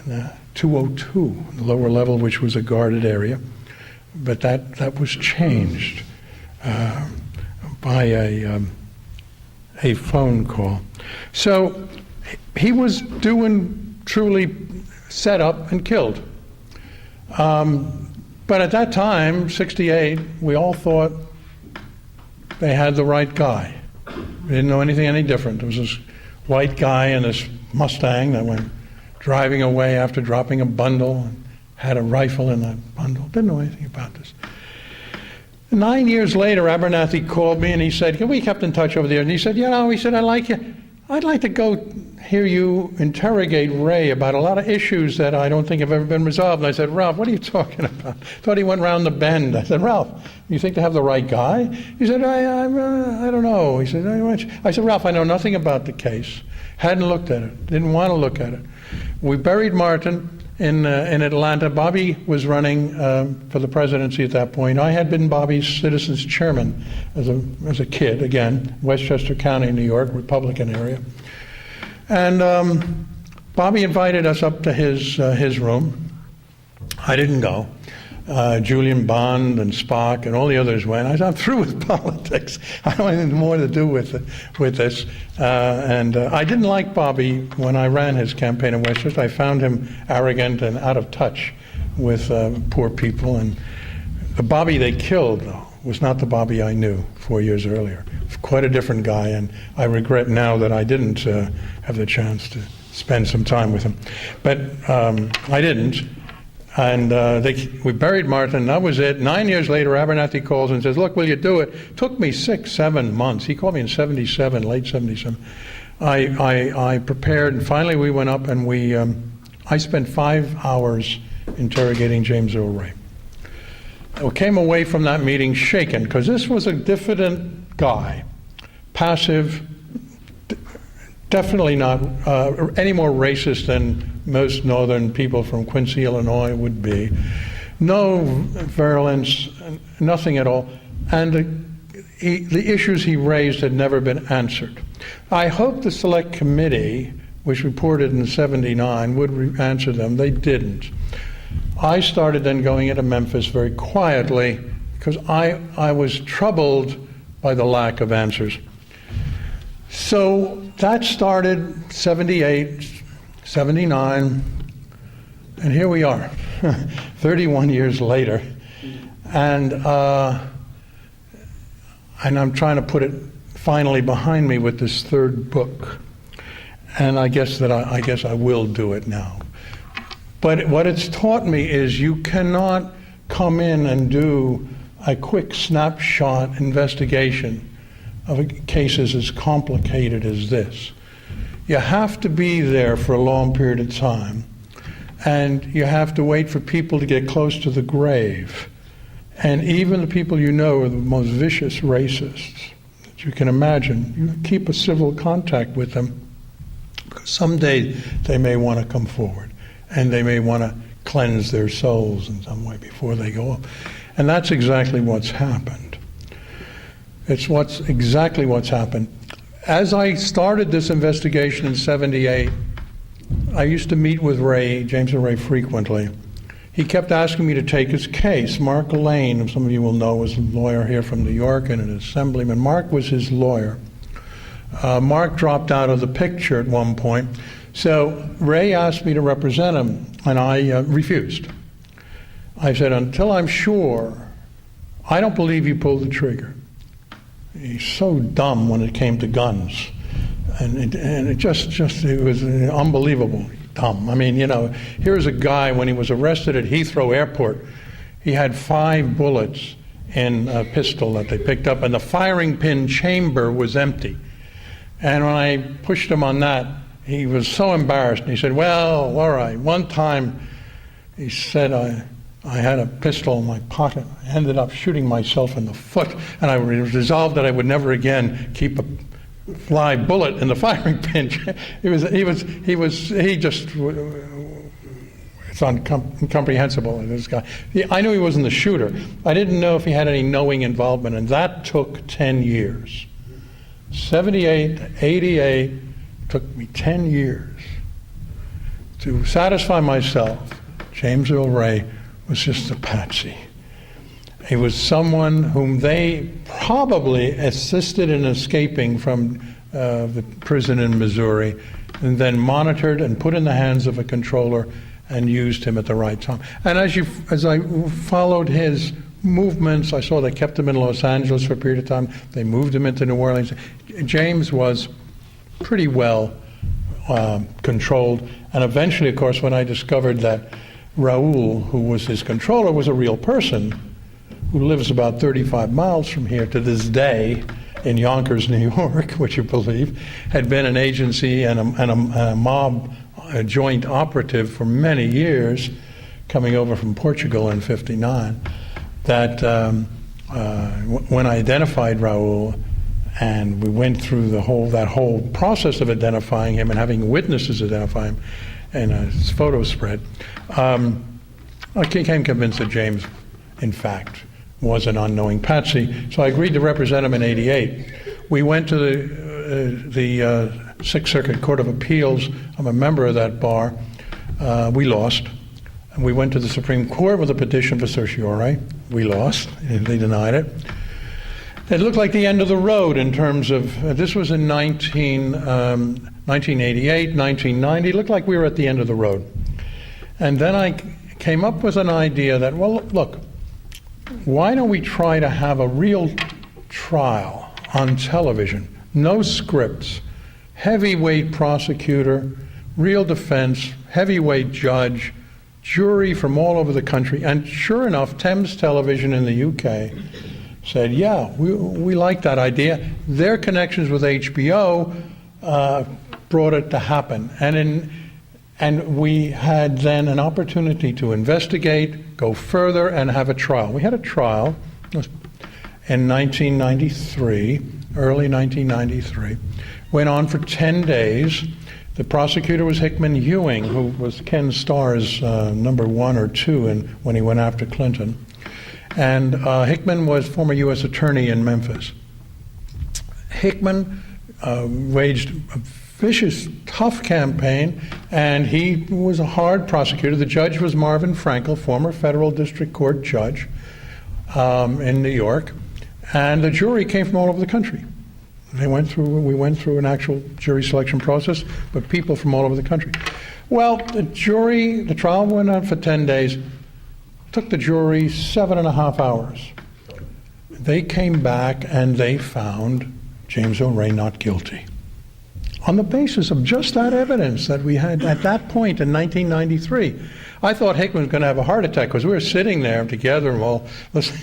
in 202, the lower level, which was a guarded area. But that was changed by a phone call. So he was truly set up and killed. But at that time, '68, we all thought they had the right guy. We didn't know anything any different. There was this white guy in this Mustang that went driving away after dropping a bundle and had a rifle in that bundle. Didn't know anything about this. 9 years later, Abernathy called me and he said, we kept in touch over there, and he said, I like you. I'd like to go hear you interrogate Ray about a lot of issues that I don't think have ever been resolved. And I said, Ralph, what are you talking about? Thought he went round the bend. I said, Ralph, you think they have the right guy? He said, I don't know. He said, I said, Ralph, I know nothing about the case. Hadn't looked at it. Didn't want to look at it. We buried Martin in Atlanta. Bobby was running for the presidency at that point. I had been Bobby's Citizens Chairman as a kid, again, Westchester County, New York, Republican area. And Bobby invited us up to his room. I didn't go. Julian Bond and Spock and all the others went. I said, I'm through with politics. I don't want anything more to do with this. And I didn't like Bobby when I ran his campaign in Westchester. I found him arrogant and out of touch with poor people. And the Bobby they killed, though, was not the Bobby I knew 4 years earlier. Quite a different guy, and I regret now that I didn't have the chance to spend some time with him. But I didn't, and we buried Martin. That was it. 9 years later, Abernathy calls and says, "Look, will you do it?" Took me 6-7 months. He called me in '77, late '77. I prepared, and finally we went up, and I spent 5 hours interrogating James Earl Ray. I came away from that meeting shaken, because this was a diffident guy, passive, definitely not any more racist than most northern people from Quincy, Illinois would be. No virulence, nothing at all. And the issues he raised had never been answered. I hoped the Select Committee, which reported in '79, would answer them. They didn't. I started then going into Memphis very quietly, because I was troubled by the lack of answers. So that started '78, '79, and here we are, 31 years later. And I'm trying to put it finally behind me with this third book. And I guess I will do it now. But what it's taught me is you cannot come in and do a quick snapshot investigation of cases as complicated as this. You have to be there for a long period of time, and you have to wait for people to get close to the grave. And even the people you know are the most vicious racists that you can imagine. You keep a civil contact with them, because someday they may want to come forward, and they may want to cleanse their souls in some way before they go up. And that's exactly what's happened. It's exactly what's happened. As I started this investigation in '78, I used to meet with James Ray, frequently. He kept asking me to take his case. Mark Lane, who some of you will know, was a lawyer here from New York and an assemblyman. Mark was his lawyer. Mark dropped out of the picture at one point. So Ray asked me to represent him, and I refused. I said, until I'm sure, I don't believe you pulled the trigger. He's so dumb when it came to guns. And it was unbelievable dumb. I mean, here's a guy, when he was arrested at Heathrow Airport, he had 5 bullets in a pistol that they picked up, and the firing pin chamber was empty. And when I pushed him on that, he was so embarrassed. He said, well, all right. One time, he said, I had a pistol in my pocket. I ended up shooting myself in the foot, and I resolved that I would never again keep a live bullet in the firing pin. It's incomprehensible, this guy. I knew he wasn't the shooter. I didn't know if he had any knowing involvement, and that took 10 years. 78, 88, took me 10 years to satisfy myself. James Earl Ray was just a patsy. He was someone whom they probably assisted in escaping from the prison in Missouri, and then monitored and put in the hands of a controller and used him at the right time. And as I followed his movements, I saw they kept him in Los Angeles for a period of time. They moved him into New Orleans. James was pretty well controlled. And eventually, of course, when I discovered that Raoul, who was his controller, was a real person who lives about 35 miles from here to this day in Yonkers, New York, would you believe, had been an agency and a mob joint operative for many years, coming over from Portugal in '59, that when I identified Raoul, and we went through that whole process of identifying him and having witnesses identify him, and his photo spread, I became convinced that James, in fact, was an unknowing patsy. So I agreed to represent him in '88. We went to the Sixth Circuit Court of Appeals. I'm a member of that bar. We lost. And we went to the Supreme Court with a petition for certiorari. We lost, and they denied it. It looked like the end of the road in terms of, this was in 1988, 1990. It looked like we were at the end of the road. And then I came up with an idea that, well, look, why don't we try to have a real trial on television? No scripts, heavyweight prosecutor, real defense, heavyweight judge, jury from all over the country. And sure enough, Thames Television in the UK said, yeah, we like that idea. Their connections with HBO brought it to happen. And we had then an opportunity to investigate, go further, and have a trial. We had a trial in 1993, early 1993. Went on for 10 days. The prosecutor was Hickman Ewing, who was Ken Starr's number 1 or 2 when he went after Clinton. And Hickman was former U.S. attorney in Memphis. Hickman waged a vicious, tough campaign, and he was a hard prosecutor. The judge was Marvin Frankel, former federal district court judge in New York, and the jury came from all over the country. We went through an actual jury selection process, but people from all over the country. Well, the trial went on for 10 days. Took the jury 7.5 hours. They came back and they found James O'Ray not guilty on the basis of just that evidence that we had at that point in 1993. I thought Hickman was going to have a heart attack because we were sitting there together and all listening.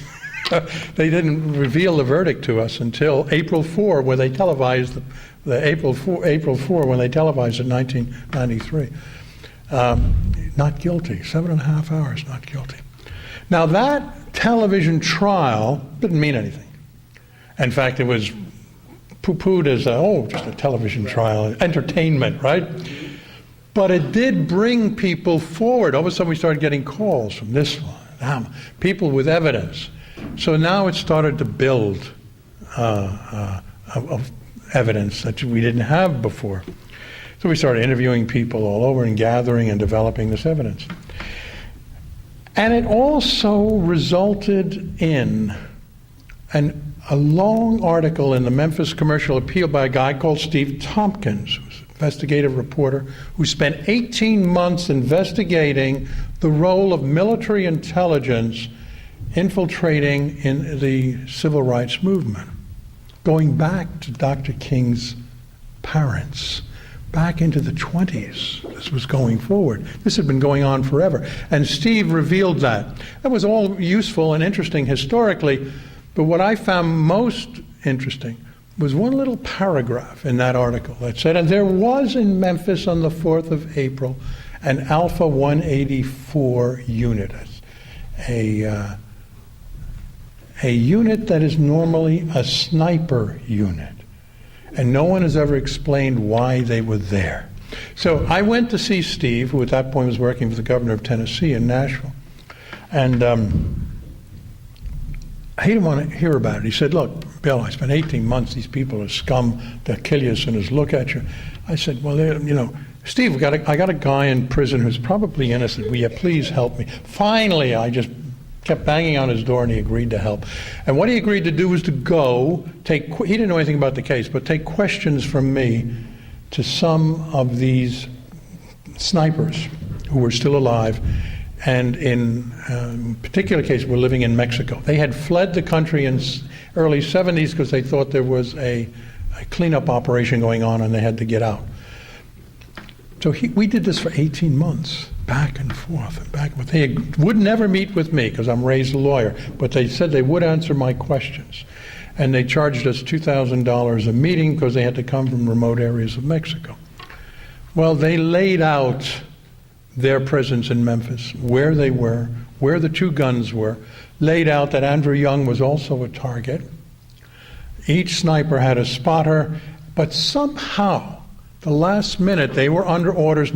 They didn't reveal the verdict to us until April 4, when they televised April 4 when they televised it in 1993. Not guilty. 7.5 hours, not guilty. Now that television trial didn't mean anything. In fact, it was poo-pooed as just a television trial, entertainment, right? But it did bring people forward. All of a sudden we started getting calls from this one, people with evidence. So now it started to build of evidence that we didn't have before. So we started interviewing people all over and gathering and developing this evidence. And it also resulted in a long article in the Memphis Commercial Appeal by a guy called Steve Tompkins, who's an investigative reporter, who spent 18 months investigating the role of military intelligence infiltrating in the civil rights movement, going back to Dr. King's parents, back into the 20s. This was going forward. This had been going on forever. And Steve revealed that. That was all useful and interesting historically, but what I found most interesting was one little paragraph in that article that said, and there was in Memphis on the 4th of April an Alpha 184 unit, a unit that is normally a sniper unit. And no one has ever explained why they were there. So I went to see Steve, who at that point was working for the governor of Tennessee in Nashville. And he didn't want to hear about it. He said, look, Bill, I spent 18 months, these people are scum, they'll kill you as soon as look at you. I said, well, Steve, I got a guy in prison who's probably innocent. Will you please help me? Finally, I just kept banging on his door, and he agreed to help. And what he agreed to do was to go, he didn't know anything about the case, but take questions from me to some of these snipers who were still alive, and in a particular case were living in Mexico. They had fled the country in early 70s because they thought there was a cleanup operation going on and they had to get out. So we did this for 18 months. Back and forth and back. But they would never meet with me because I'm raised a lawyer, but they said they would answer my questions. And they charged us $2,000 a meeting because they had to come from remote areas of Mexico. Well, they laid out their presence in Memphis, where they were, where the 2 guns were, laid out that Andrew Young was also a target. Each sniper had a spotter, but somehow the last minute, they were under orders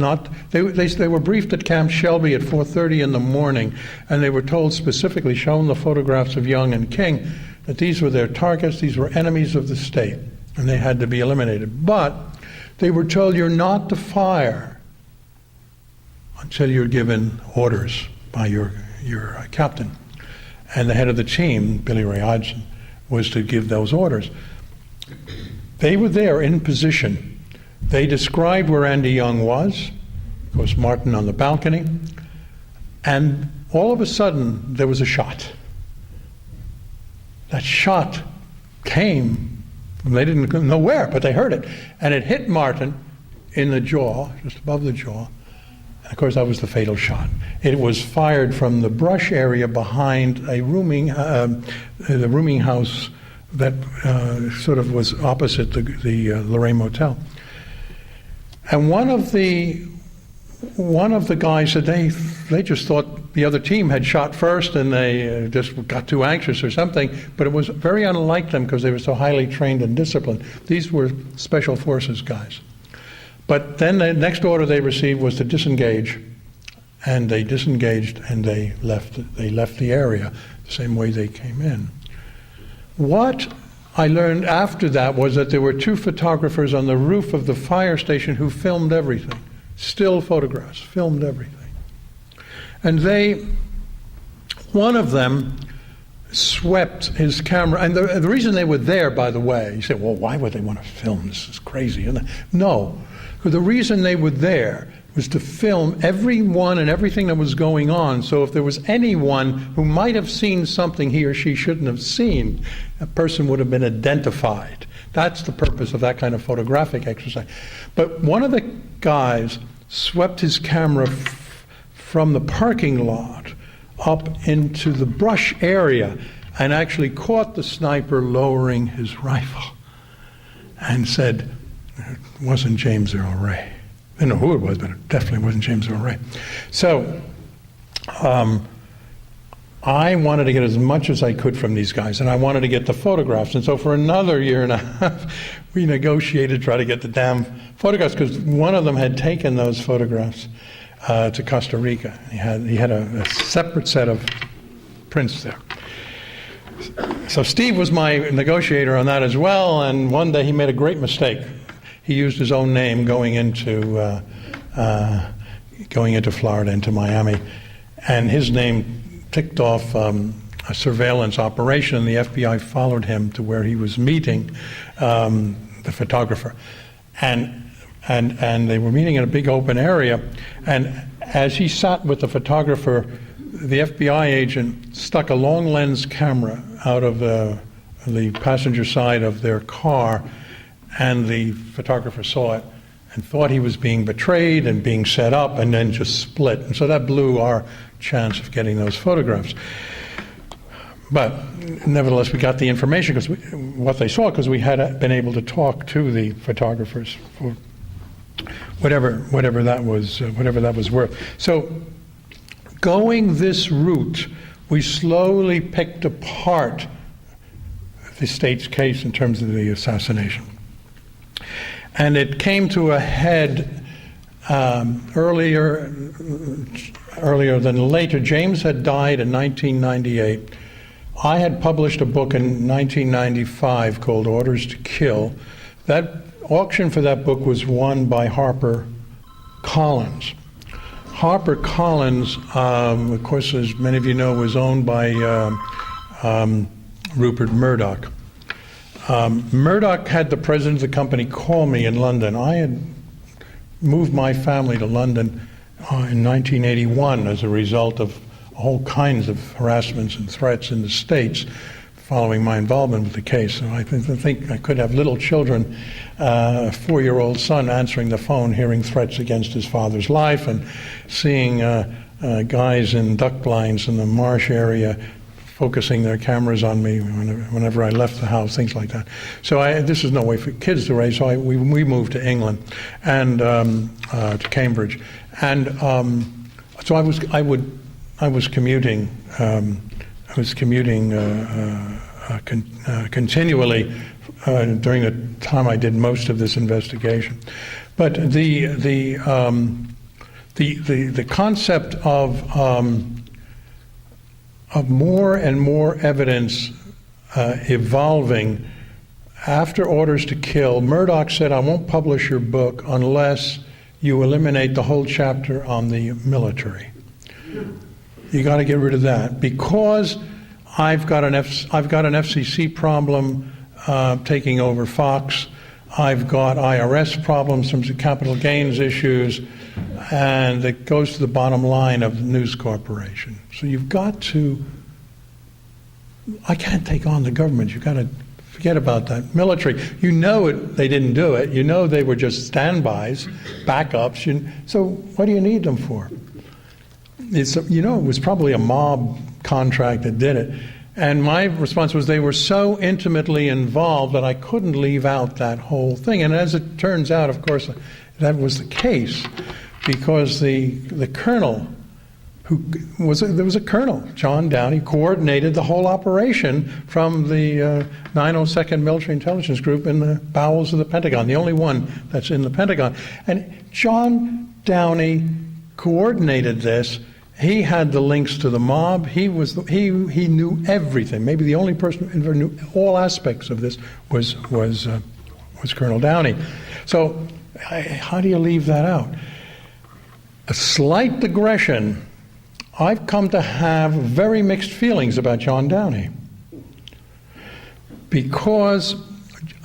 they were briefed at Camp Shelby at 4:30 in the morning, and they were told specifically, shown the photographs of Young and King, that these were their targets, these were enemies of the state, and they had to be eliminated. But they were told you're not to fire until you're given orders by your captain. And the head of the team, Billy Ray Hodgson, was to give those orders. They were there in position. They described where Andy Young was, of course Martin on the balcony, and all of a sudden there was a shot. that shot came, they didn't know where, but they heard it. And it hit Martin in the jaw, just above the jaw. And of course, that was the fatal shot. It was fired from the brush area behind a the rooming house that sort of was opposite the Lorraine Motel. And one of the guys said they just thought the other team had shot first, and they just got too anxious or something. But it was very unlike them because they were so highly trained and disciplined. These were special forces guys. But then the next order they received was to disengage, and they disengaged and they left the area the same way they came in. What I learned after that was that there were two photographers on the roof of the fire station who filmed everything. Still photographs, filmed everything. And one of them swept his camera, and the reason they were there, by the way, you say, well, why would they want to film? This is crazy. No, the reason they were there was to film everyone and everything that was going on, so if there was anyone who might have seen something he or she shouldn't have seen, a person would have been identified. That's the purpose of that kind of photographic exercise. But one of the guys swept his camera from the parking lot up into the brush area and actually caught the sniper lowering his rifle and said, it wasn't James Earl Ray. I don't know who it was, but it definitely wasn't James Earl Ray. So I wanted to get as much as I could from these guys, and I wanted to get the photographs. And so for another year and a half, we negotiated to try to get the damn photographs, because one of them had taken those photographs to Costa Rica. He had a separate set of prints there. So Steve was my negotiator on that as well, and one day he made a great mistake. He used his own name going into Florida, into Miami, and his name ticked off a surveillance operation, and the FBI followed him to where he was meeting the photographer, and they were meeting in a big open area, and as he sat with the photographer, the FBI agent stuck a long lens camera out of the passenger side of their car, and the photographer saw it and thought he was being betrayed and being set up, and then just split. And so that blew our chance of getting those photographs. But nevertheless, we got the information, because what they saw, because we had been able to talk to the photographers for whatever that was worth. So going this route, we slowly picked apart the state's case in terms of the assassination. And it came to a head earlier than later. James had died in 1998. I had published a book in 1995 called Orders to Kill. That auction for that book was won by Harper Collins. Harper Collins, of course, as many of you know, was owned by Rupert Murdoch. Murdoch had the president of the company call me in London. I had moved my family to London in 1981 as a result of all kinds of harassments and threats in the States following my involvement with the case. So I think I could have little children, a 4-year-old son answering the phone, hearing threats against his father's life, and seeing guys in duck blinds in the marsh area focusing their cameras on me whenever I left the house, things like that. So this is no way for kids to raise. So we moved to England and to Cambridge, and so I was commuting. Continually during the time I did most of this investigation. But the concept of more and more evidence evolving after Orders to Kill, Murdoch said, I won't publish your book unless you eliminate the whole chapter on the military. You got to get rid of that, because I've got an FCC problem taking over Fox. I've got IRS problems, some capital gains issues, and it goes to the bottom line of the News Corporation. So you've got to I can't take on the government. You've got to forget about that. Military, you know it, they didn't do it. You know they were just standbys, backups. So what do you need them for? It was probably a mob contract that did it. And my response was they were so intimately involved that I couldn't leave out that whole thing. And as it turns out, of course, that was the case, because the colonel, there was a colonel, John Downey, coordinated the whole operation from the 902nd Military Intelligence Group in the bowels of the Pentagon, the only one that's in the Pentagon. And John Downey coordinated this. He had the links to the mob. He knew everything. Maybe the only person who ever knew all aspects of this was Colonel Downey. So how do you leave that out? A slight digression. I've come to have very mixed feelings about John Downey, because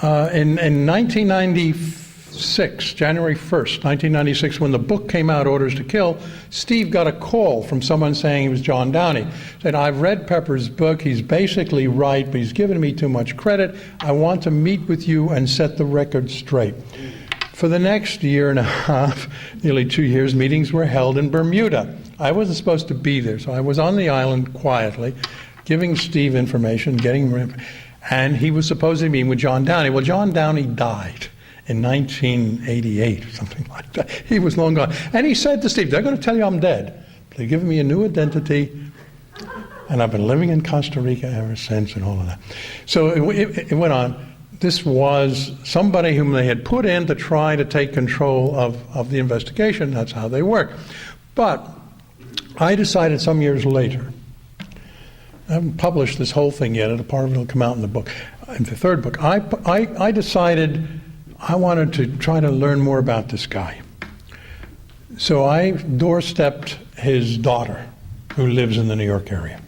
in 1996, January 1st, 1996, when the book came out, Orders to Kill, Steve got a call from someone saying he was John Downey. Said, I've read Pepper's book, he's basically right, but he's given me too much credit. I want to meet with you and set the record straight. For the next year and a half, nearly 2 years, meetings were held in Bermuda. I wasn't supposed to be there, so I was on the island quietly, giving Steve information, and he was supposed to meet with John Downey. Well, John Downey died in 1988, or something like that. He was long gone. And he said to Steve, they're going to tell you I'm dead. They're giving me a new identity, and I've been living in Costa Rica ever since, and all of that. So it went on. This was somebody whom they had put in to try to take control of the investigation. That's how they work. But I decided some years later, I haven't published this whole thing yet, a part of it will come out in the book, in the third book. I decided I wanted to try to learn more about this guy. So I doorstepped his daughter, who lives in the New York area.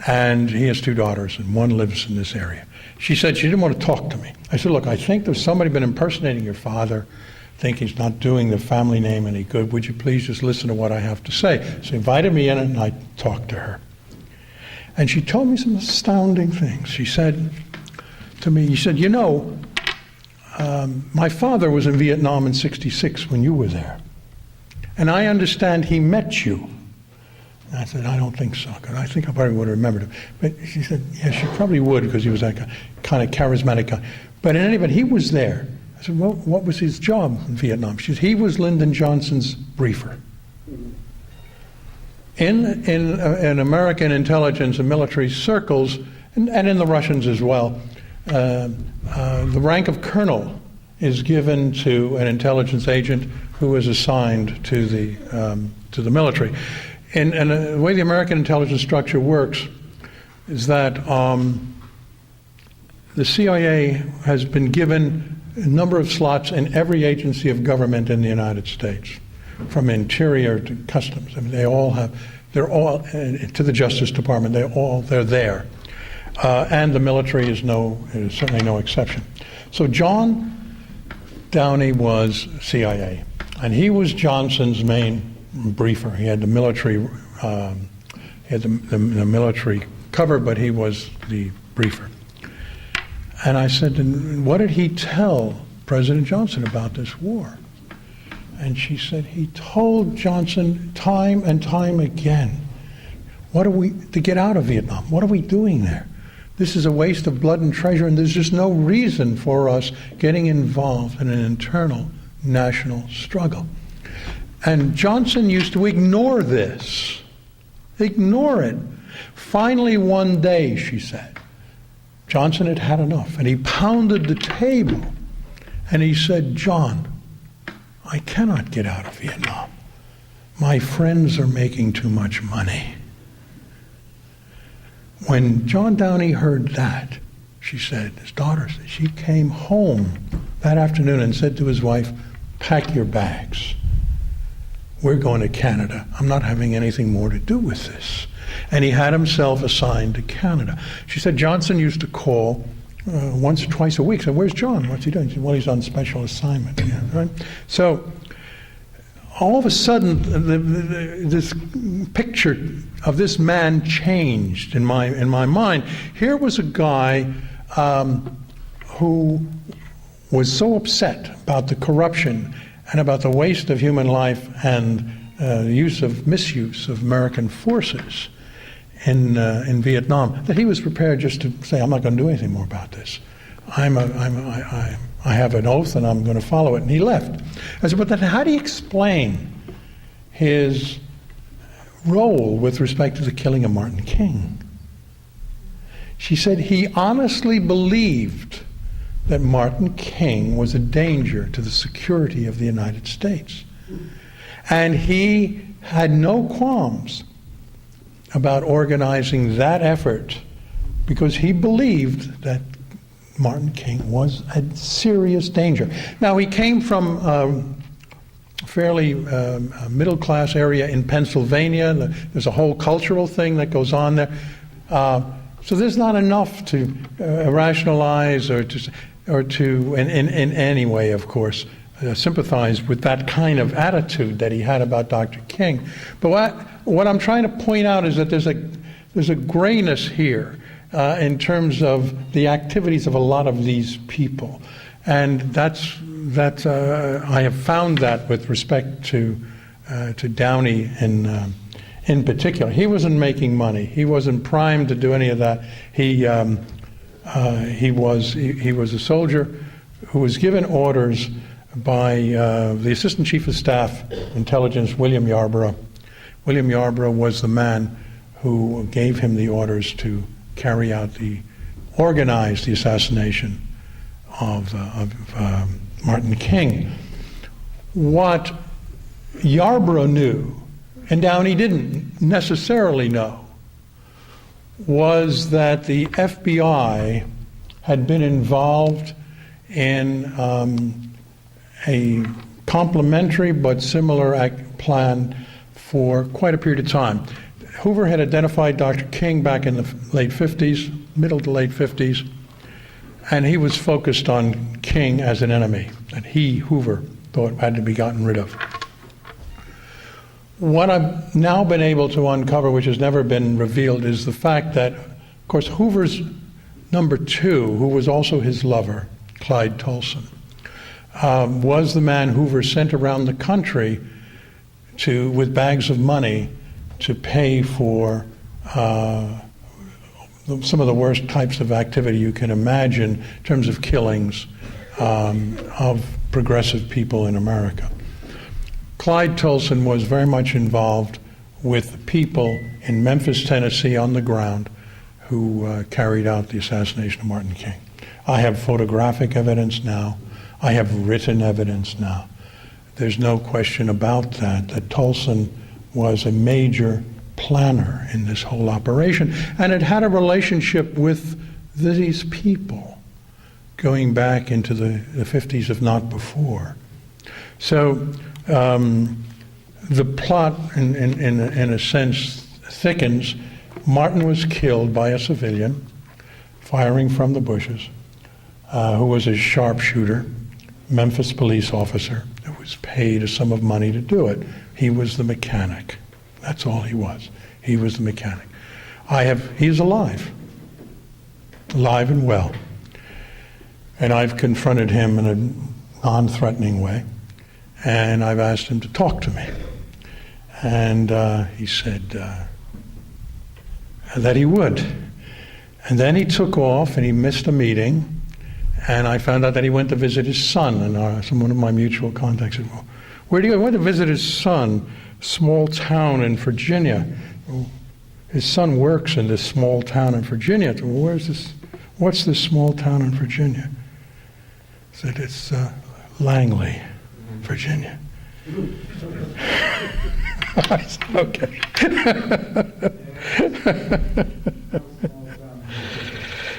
And he has 2 daughters, and one lives in this area. She said she didn't want to talk to me. I said, look, I think there's somebody been impersonating your father, think he's not doing the family name any good. Would you please just listen to what I have to say? She invited me in, and I talked to her. And she told me some astounding things. She said to me, my father was in Vietnam in ’66 when you were there. And I understand he met you. And I said, I don't think so. I think I probably would have remembered him. But she said, yes, she probably would, because he was that kind of charismatic guy. But in any event, he was there. I said, well, what was his job in Vietnam? She said, he was Lyndon Johnson's briefer. In American intelligence and military circles, and in the Russians as well, the rank of colonel is given to an intelligence agent who is assigned to the military. And the way the American intelligence structure works is that the CIA has been given a number of slots in every agency of government in the United States, from Interior to Customs. I mean, they're all to the Justice Department. They're there, and the military is certainly no exception. So John Downey was CIA, and he was Johnson's main briefer. He had the military, the military cover, but he was the briefer. And I said, what did he tell President Johnson about this war? And she said, he told Johnson time and time again, to get out of Vietnam. What are we doing there? This is a waste of blood and treasure, and there's just no reason for us getting involved in an internal national struggle. And Johnson used to ignore this. Ignore it. Finally, one day, she said, Johnson had had enough, and he pounded the table, and he said, John, I cannot get out of Vietnam. My friends are making too much money. When John Downey heard that, she said, his daughter said, she came home that afternoon and said to his wife, pack your bags. We're going to Canada. I'm not having anything more to do with this. And he had himself assigned to Canada. She said Johnson used to call once or twice a week. Said, where's John? What's he doing? She said, well, he's on special assignment. Yeah, right? So all of a sudden, this picture of this man changed in my mind. Here was a guy who was so upset about the corruption and about the waste of human life and misuse of American forces in Vietnam, that he was prepared just to say, I'm not going to do anything more about this. I have an oath and I'm going to follow it. And he left. I said, but then how do you explain his role with respect to the killing of Martin King? She said he honestly believed that Martin King was a danger to the security of the United States. And he had no qualms about organizing that effort because he believed that Martin King was a serious danger. Now, he came from a fairly middle-class area in Pennsylvania. There's a whole cultural thing that goes on there. So there's not enough to rationalize or to in any way, of course, sympathize with that kind of attitude that he had about Dr. King. But what I'm trying to point out is that there's a grayness here in terms of the activities of a lot of these people, and I have found that with respect to Downey in particular. He wasn't making money. He wasn't primed to do any of that. He was a soldier who was given orders by the Assistant Chief of Staff, Intelligence, William Yarborough. William Yarborough was the man who gave him the orders to organize the assassination of Martin King. What Yarborough knew, and Downey didn't necessarily know, was that the FBI had been involved in a complementary but similar plan for quite a period of time. Hoover had identified Dr. King back in the late 50s, middle to late 50s, and he was focused on King as an enemy that he, Hoover, thought had to be gotten rid of. What I've now been able to uncover, which has never been revealed, is the fact that, of course, Hoover's number two, who was also his lover, Clyde Tolson, was the man Hoover sent around the country with bags of money to pay for some of the worst types of activity you can imagine in terms of killings of progressive people in America. Clyde Tolson was very much involved with people in Memphis, Tennessee on the ground who carried out the assassination of Martin King. I have photographic evidence now. I have written evidence now. There's no question about that Tolson was a major planner in this whole operation, and it had a relationship with these people going back into the 50s, if not before. So the plot, in a sense, thickens. Martin was killed by a civilian firing from the bushes, who was a sharpshooter, Memphis police officer who was paid a sum of money to do it. He was the mechanic. That's all he was. He was the mechanic. He's alive and well. And I've confronted him in a non-threatening way, and I've asked him to talk to me. And he said that he would. And then he took off and he missed a meeting, and I found out that he went to visit his son, and someone of my mutual contacts said, well, where do you go? He went to visit his son, small town in Virginia. Well, his son works in this small town in Virginia. I said, well, what's this small town in Virginia? I said, it's Langley, Virginia. I said, okay.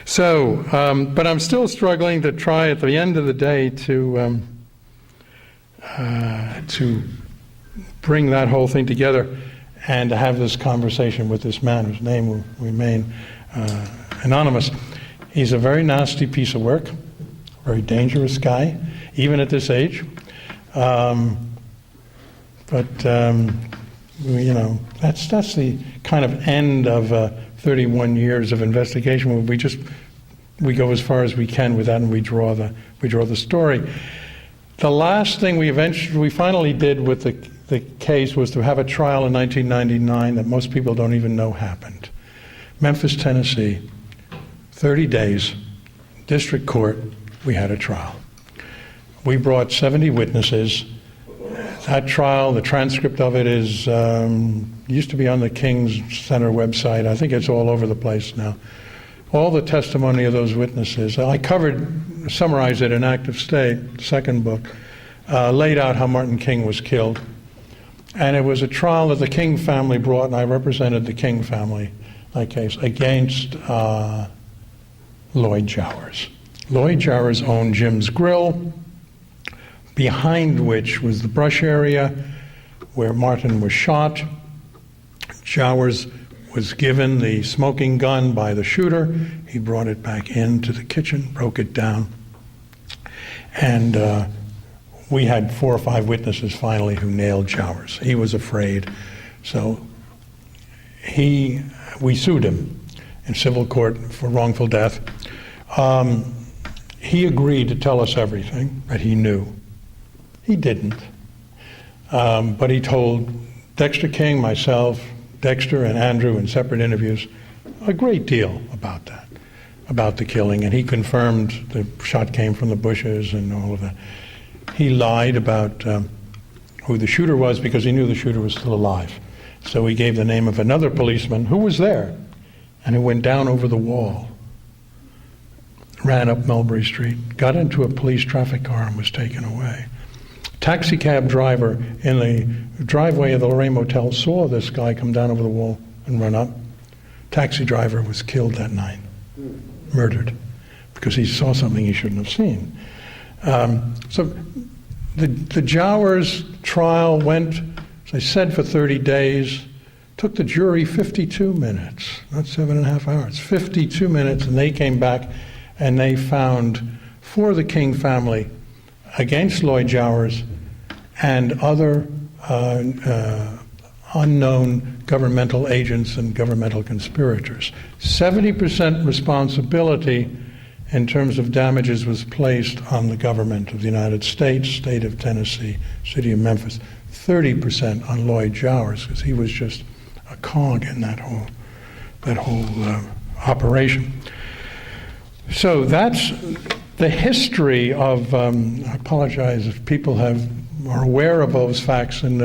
So, but I'm still struggling to try at the end of the day to bring that whole thing together and to have this conversation with this man whose name will remain anonymous. He's a very nasty piece of work, very dangerous guy, even at this age. you know, that's the kind of end of 31 years of investigation. We go as far as we can with that, and we draw the story. The last thing we finally did with the case was to have a trial in 1999 that most people don't even know happened. Memphis, Tennessee, 30 days, district court, we had a trial. We brought 70 witnesses. That trial, the transcript of it is used to be on the King's Center website. I think it's all over the place now. All the testimony of those witnesses. I summarized it in Active State, second book, laid out how Martin King was killed. And it was a trial that the King family brought, and I represented the King family, that case, against Lloyd Jowers. Lloyd Jowers owned Jim's Grill, behind which was the brush area where Martin was shot. Jowers was given the smoking gun by the shooter. He brought it back into the kitchen, broke it down. And we had 4 or 5 witnesses finally who nailed Jowers. He was afraid. So we sued him in civil court for wrongful death. He agreed to tell us everything that he knew. He didn't. But he told Dexter King, myself, Dexter and Andrew in separate interviews a great deal about that, about the killing, and he confirmed the shot came from the bushes and all of that. He lied about who the shooter was because he knew the shooter was still alive. So he gave the name of another policeman who was there and who went down over the wall, ran up Mulberry Street, got into a police traffic car and was taken away. Taxi cab driver in the driveway of the Lorraine Motel saw this guy come down over the wall and run up. Taxi driver was killed that night, murdered, because he saw something he shouldn't have seen. So the Jowers trial went, as I said, for 30 days. Took the jury 52 minutes, not 7.5 hours, 52 minutes, and they came back and they found for the King family against Lloyd Jowers and other unknown governmental agents and governmental conspirators. 70% responsibility in terms of damages was placed on the government of the United States, state of Tennessee, city of Memphis. 30% on Lloyd Jowers, because he was just a cog in that whole operation. So that's the history of, I apologize if people are aware of those facts and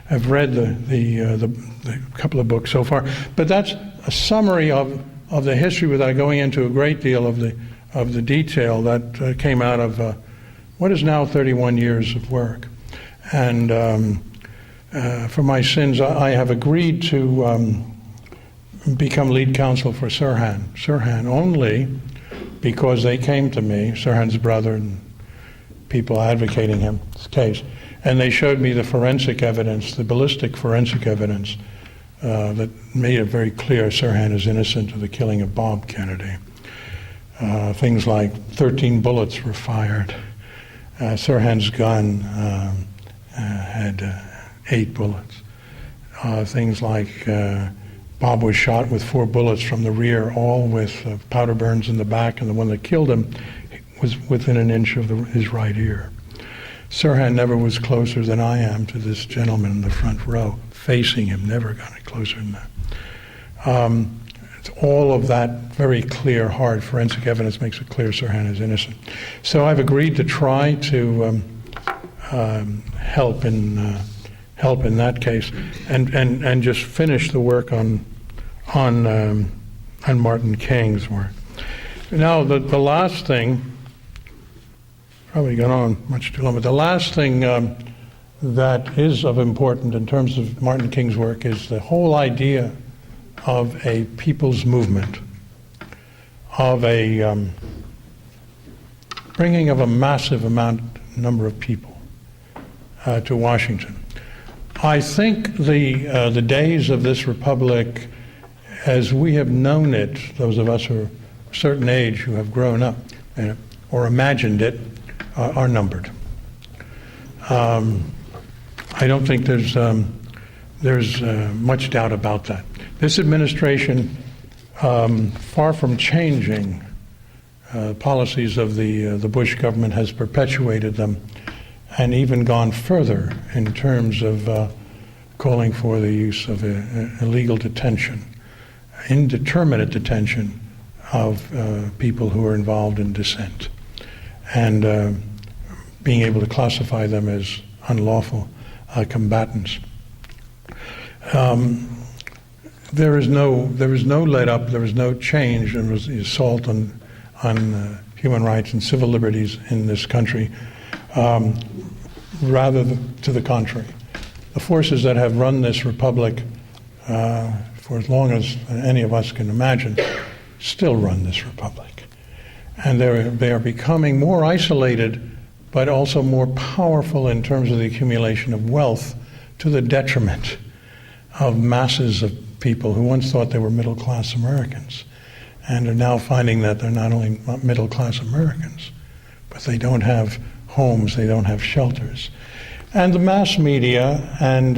have read the couple of books so far, but that's a summary of the history without going into a great deal of the detail that came out of what is now 31 years of work. And for my sins, I have agreed to become lead counsel for Sirhan only because they came to me, Sirhan's brother and people advocating his case, and they showed me the forensic evidence, the ballistic forensic evidence that made it very clear Sirhan is innocent of the killing of Bob Kennedy. Things like 13 bullets were fired. Sirhan's gun had 8 bullets. Things like Bob was shot with 4 bullets from the rear, all with powder burns in the back, and the one that killed him was within an inch of his right ear. Sirhan never was closer than I am to this gentleman in the front row, facing him, never got any closer than that. It's all of that very clear, hard forensic evidence makes it clear Sirhan is innocent. So I've agreed to try to help in that case, and just finish the work on Martin King's work. Now the last thing, probably gone on much too long, but the last thing that is of importance in terms of Martin King's work is the whole idea of a people's movement, of a bringing of a massive number of people to Washington. I think the days of this republic, as we have known it, those of us who are a certain age who have grown up in it, or imagined it, are numbered. I don't think there's much doubt about that. This administration, far from changing policies of the Bush government, has perpetuated them and even gone further in terms of calling for the use of illegal detention, indeterminate detention of people who are involved in dissent, and being able to classify them as unlawful combatants. There is no let up, there is no change in the assault on human rights and civil liberties in this country. Rather to the contrary. The forces that have run this republic for as long as any of us can imagine still run this republic. And they are becoming more isolated, but also more powerful in terms of the accumulation of wealth, to the detriment of masses of people who once thought they were middle-class Americans and are now finding that they're not only middle-class Americans, but they don't have homes, they don't have shelters. And the mass media and,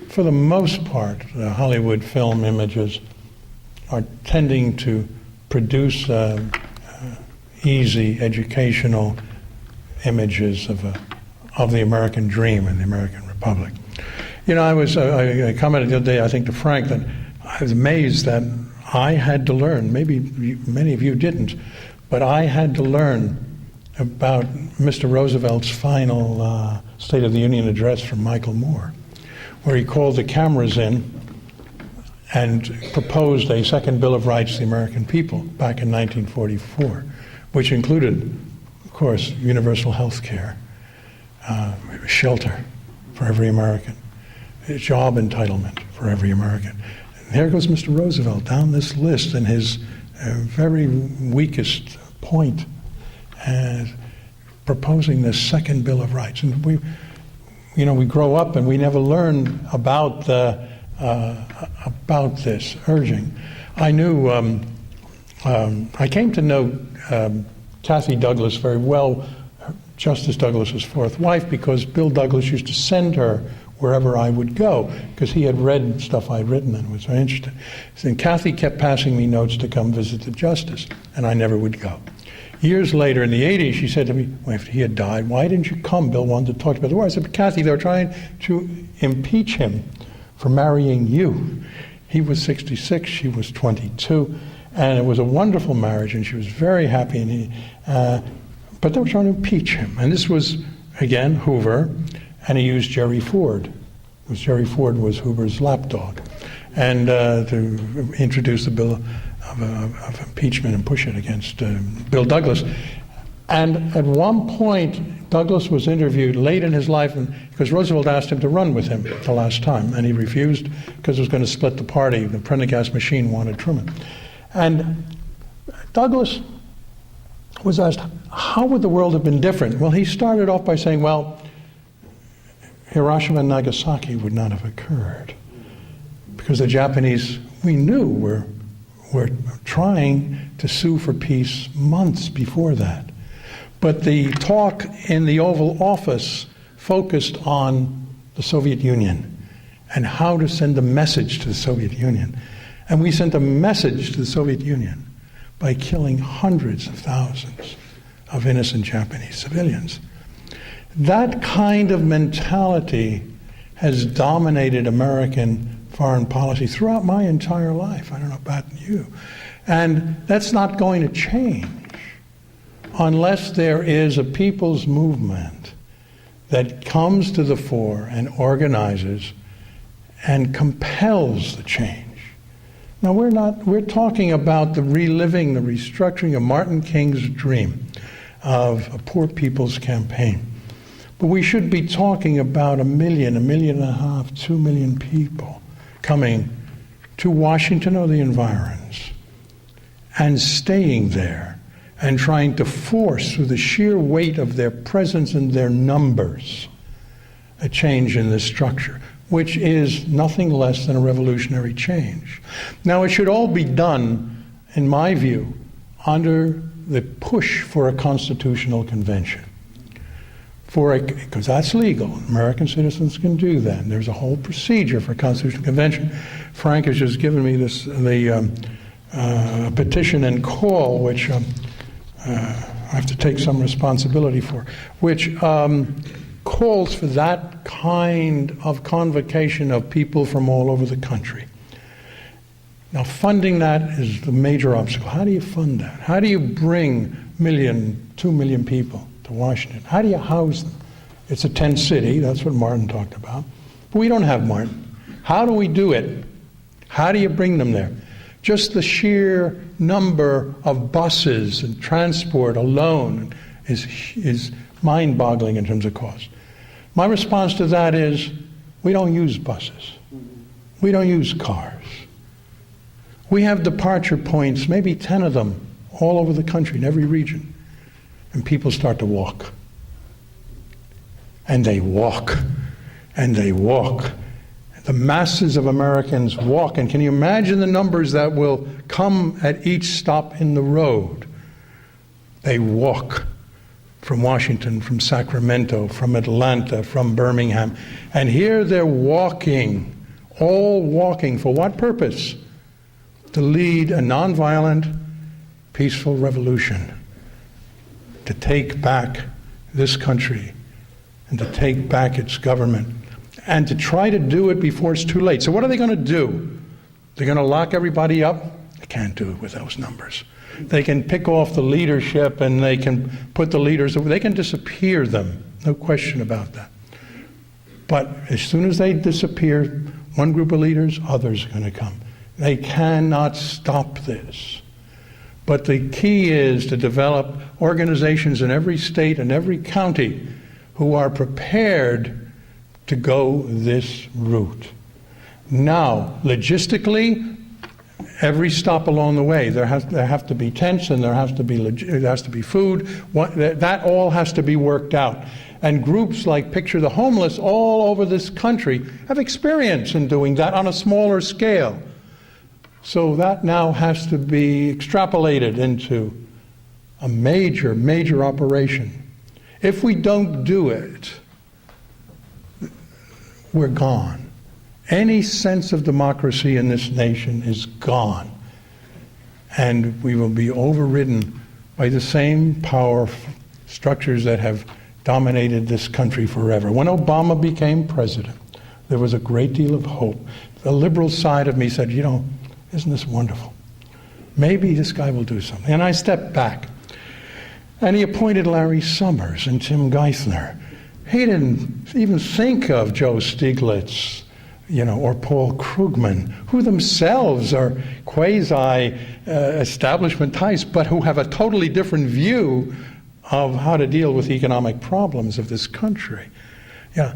for the most part, the Hollywood film images are tending to produce easy educational images of the American dream and the American Republic. You know, I commented the other day, I think to Frank, that I was amazed that I had to learn, maybe many of you didn't, but I had to learn about Mr. Roosevelt's final State of the Union address from Michael Moore, where he called the cameras in and proposed a second Bill of Rights to the American people back in 1944, which included, of course, universal health care, shelter for every American, job entitlement for every American. And there goes Mr. Roosevelt down this list in his very weakest point, proposing this second Bill of Rights. And we grow up and we never learn about this urging. I knew, I came to know Kathy Douglas very well, Justice Douglas's fourth wife, because Bill Douglas used to send her wherever I would go, because he had read stuff I'd written and was very interested. And Kathy kept passing me notes to come visit the justice, and I never would go. Years later, in the 80s, she said to me, well, after he had died, why didn't you come? Bill wanted to talk to you about the war. I said, but Kathy, they were trying to impeach him for marrying you. He was 66, she was 22, and it was a wonderful marriage, and she was very happy. And but they were trying to impeach him. And this was, again, Hoover, and he used Jerry Ford, because Jerry Ford was Hoover's lapdog, and to introduce the bill of impeachment and push it against Bill Douglas. And at one point, Douglas was interviewed late in his life, because Roosevelt asked him to run with him the last time, and he refused because it was going to split the party. The Prendergast machine wanted Truman. And Douglas was asked, how would the world have been different? Well, he started off by saying, well, Hiroshima and Nagasaki would not have occurred, because the Japanese, we knew, were trying to sue for peace months before that. But the talk in the Oval Office focused on the Soviet Union and how to send a message to the Soviet Union. And we sent a message to the Soviet Union by killing hundreds of thousands of innocent Japanese civilians. That kind of mentality has dominated American foreign policy throughout my entire life. I don't know about you. And that's not going to change unless there is a people's movement that comes to the fore and organizes and compels the change. Now, we're talking about the reliving, the restructuring of Martin King's dream of a poor people's campaign. But we should be talking about 1 million, 1.5 million, 2 million people coming to Washington or the environs and staying there and trying to force, through the sheer weight of their presence and their numbers, a change in this structure, which is nothing less than a revolutionary change. Now, it should all be done, in my view, under the push for a constitutional convention. because that's legal. American citizens can do that. And there's a whole procedure for Constitutional Convention. Frank has just given me the petition and call, which I have to take some responsibility for, which calls for that kind of convocation of people from all over the country. Now, funding that is the major obstacle. How do you fund that? How do you bring 2 million people to Washington? How do you house them? It's a tent city. That's what Martin talked about. But we don't have Martin. How do we do it? How do you bring them there? Just the sheer number of buses and transport alone is mind-boggling in terms of cost. My response to that is, we don't use buses. We don't use cars. We have departure points, maybe 10 of them, all over the country, in every region. And people start to walk. And they walk. And they walk. The masses of Americans walk. And can you imagine the numbers that will come at each stop in the road? They walk from Washington, from Sacramento, from Atlanta, from Birmingham. And here they're walking, all walking. For what purpose? To lead a nonviolent, peaceful revolution, to take back this country and to take back its government and to try to do it before it's too late. So what are they going to do? They're going to lock everybody up? They can't do it with those numbers. They can pick off the leadership and they can put the leaders, they can disappear them, no question about that. But as soon as they disappear, one group of leaders, others are going to come. They cannot stop this. But the key is to develop organizations in every state and every county who are prepared to go this route. Now, logistically, every stop along the way, there have to be tents and there has to be food. That all has to be worked out. And groups like Picture the Homeless all over this country have experience in doing that on a smaller scale. So that now has to be extrapolated into a major, major operation. If we don't do it, we're gone. Any sense of democracy in this nation is gone. And we will be overridden by the same power structures that have dominated this country forever. When Obama became president, there was a great deal of hope. The liberal side of me said, isn't this wonderful? Maybe this guy will do something. And I stepped back. And he appointed Larry Summers and Tim Geithner. He didn't even think of Joe Stiglitz, or Paul Krugman, who themselves are quasi-establishment types, but who have a totally different view of how to deal with the economic problems of this country. It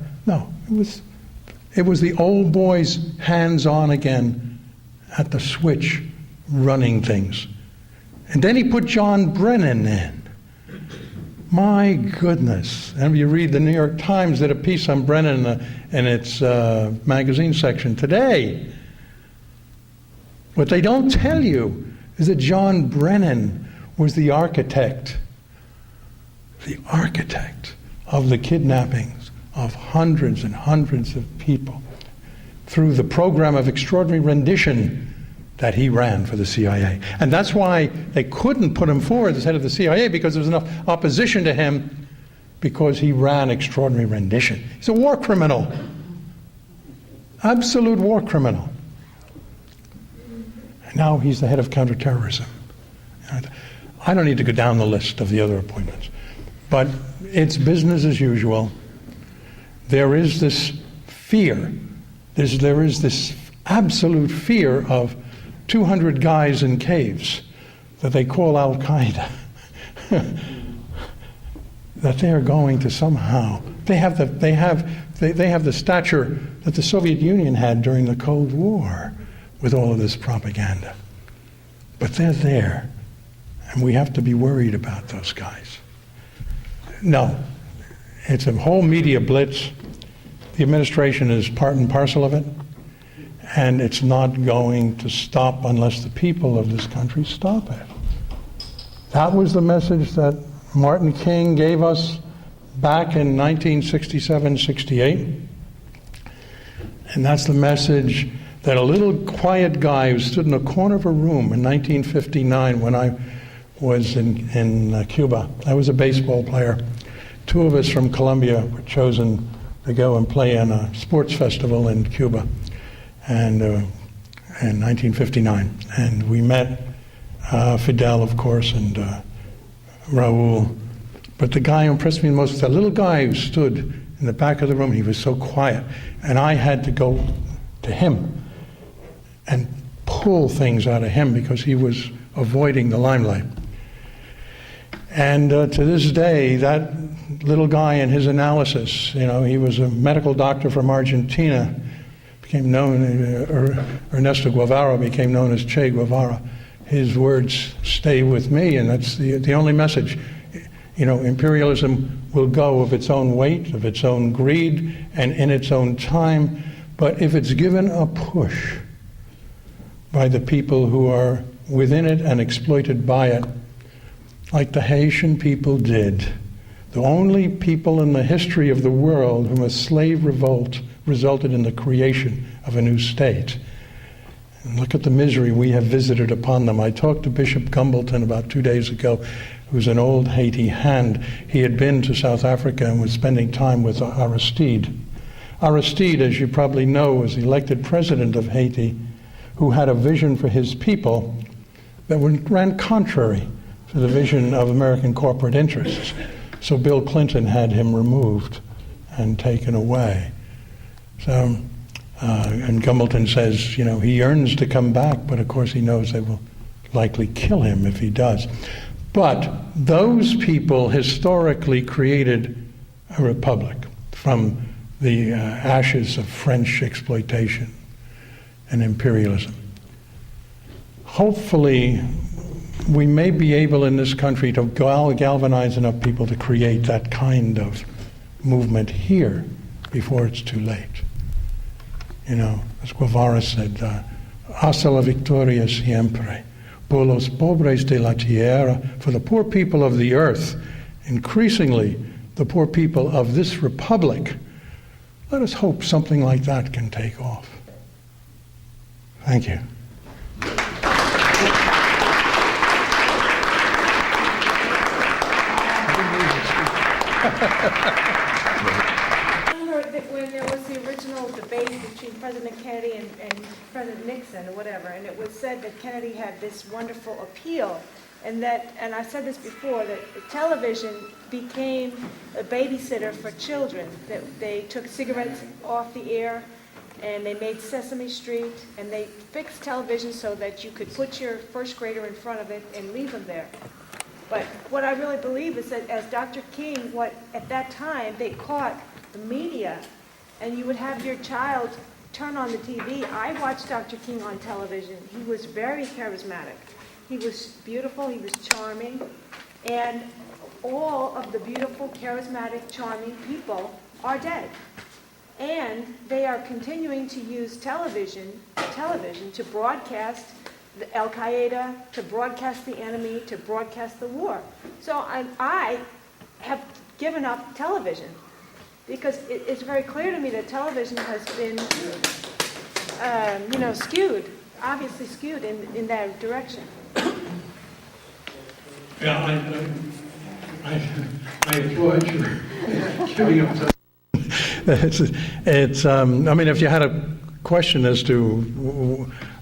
was the old boys hands-on again at the switch running things. And then he put John Brennan in. My goodness. And if you read the New York Times did a piece on Brennan in its magazine section today. What they don't tell you is that John Brennan was the architect of the kidnappings of hundreds and hundreds of people through the program of extraordinary rendition that he ran for the CIA. And that's why they couldn't put him forward as head of the CIA, because there was enough opposition to him, because he ran extraordinary rendition. He's a war criminal. Absolute war criminal. And now he's the head of counterterrorism. I don't need to go down the list of the other appointments. But it's business as usual. There is this fear. There is this absolute fear of 200 guys in caves that they call Al-Qaeda. That they are going to somehow, they have the stature that the Soviet Union had during the Cold War with all of this propaganda. But they're there, and we have to be worried about those guys. No, it's a whole media blitz. The administration is part and parcel of it, and it's not going to stop unless the people of this country stop it. That was the message that Martin King gave us back in 1967-68. And that's the message that a little quiet guy who stood in a corner of a room in 1959 when I was in Cuba. I was a baseball player. Two of us from Colombia were chosen to go and play in a sports festival in Cuba and in 1959. And we met Fidel, of course, and Raul. But the guy who impressed me the most was that little guy who stood in the back of the room. He was so quiet. And I had to go to him and pull things out of him because he was avoiding the limelight. And to this day, that little guy in his analysis, he was a medical doctor from Argentina, became known, Ernesto Guevara became known as Che Guevara. His words stay with me, and that's the only message. Imperialism will go of its own weight, of its own greed, and in its own time, but if it's given a push by the people who are within it and exploited by it, like the Haitian people did, the only people in the history of the world whom a slave revolt resulted in the creation of a new state. And look at the misery we have visited upon them. I talked to Bishop Gumbleton about 2 days ago, who's an old Haiti hand. He had been to South Africa and was spending time with Aristide. Aristide, as you probably know, was the elected president of Haiti, who had a vision for his people that ran contrary to the vision of American corporate interests. So Bill Clinton had him removed and taken away. So, and Gumbleton says, he yearns to come back, but of course he knows they will likely kill him if he does. But those people historically created a republic from the ashes of French exploitation and imperialism. Hopefully, we may be able in this country to galvanize enough people to create that kind of movement here before it's too late. As Guevara said, hasta la victoria siempre, por los pobres de la tierra, for the poor people of the earth, increasingly the poor people of this republic. Let us hope something like that can take off. Thank you. When there was the original debate between President Kennedy and President Nixon or whatever, and it was said that Kennedy had this wonderful appeal, and I said this before, that television became a babysitter for children, that they took cigarettes off the air, and they made Sesame Street, and they fixed television so that you could put your first grader in front of it and leave them there. But what I really believe is that as Dr. King, at that time, they caught the media, and you would have your child turn on the TV. I watched Dr. King on television. He was very charismatic. He was beautiful, he was charming, and all of the beautiful, charismatic, charming people are dead. And they are continuing to use television to broadcast the Al-Qaeda, to broadcast the enemy, to broadcast the war. So I have given up television because it's very clear to me that television has been, skewed, obviously skewed in that direction. Yeah, I applaud you giving up television. If you had a question as to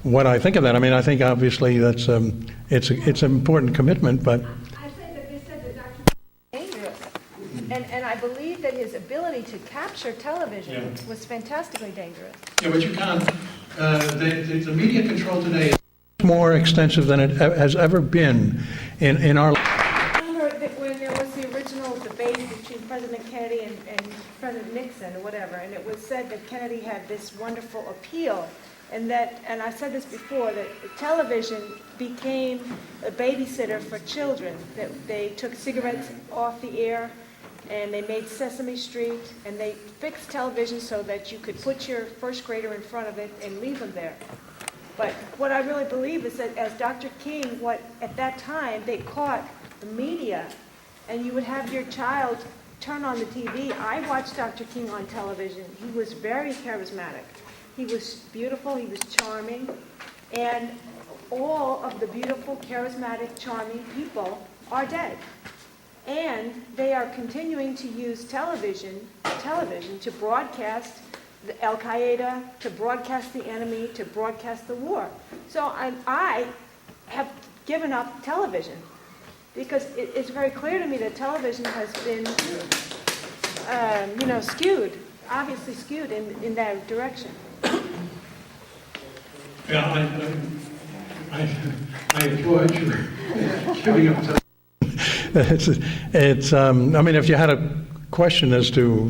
what I think of that, I think obviously that's it's an important commitment, but I say that they said that Dr. King was dangerous, and I believe that his ability to capture television was fantastically dangerous. Yeah, but you can't. The media control today is more extensive than it has ever been in our. When there was the original debate between President Kennedy and President Nixon or whatever, and it was said that Kennedy had this wonderful appeal, and I said this before, that television became a babysitter for children, that they took cigarettes off the air, and they made Sesame Street, and they fixed television so that you could put your first grader in front of it and leave them there. But what I really believe is that as Dr. King, at that time, they caught the media, and you would have your child turn on the TV, I watched Dr. King on television. He was very charismatic. He was beautiful, he was charming, and all of the beautiful, charismatic, charming people are dead. And they are continuing to use television to broadcast the Al-Qaeda, to broadcast the enemy, to broadcast the war. So I have given up television because it's very clear to me that television has been, skewed, obviously skewed in that direction. Yeah, I applaud you giving up television. I mean, if you had a question as to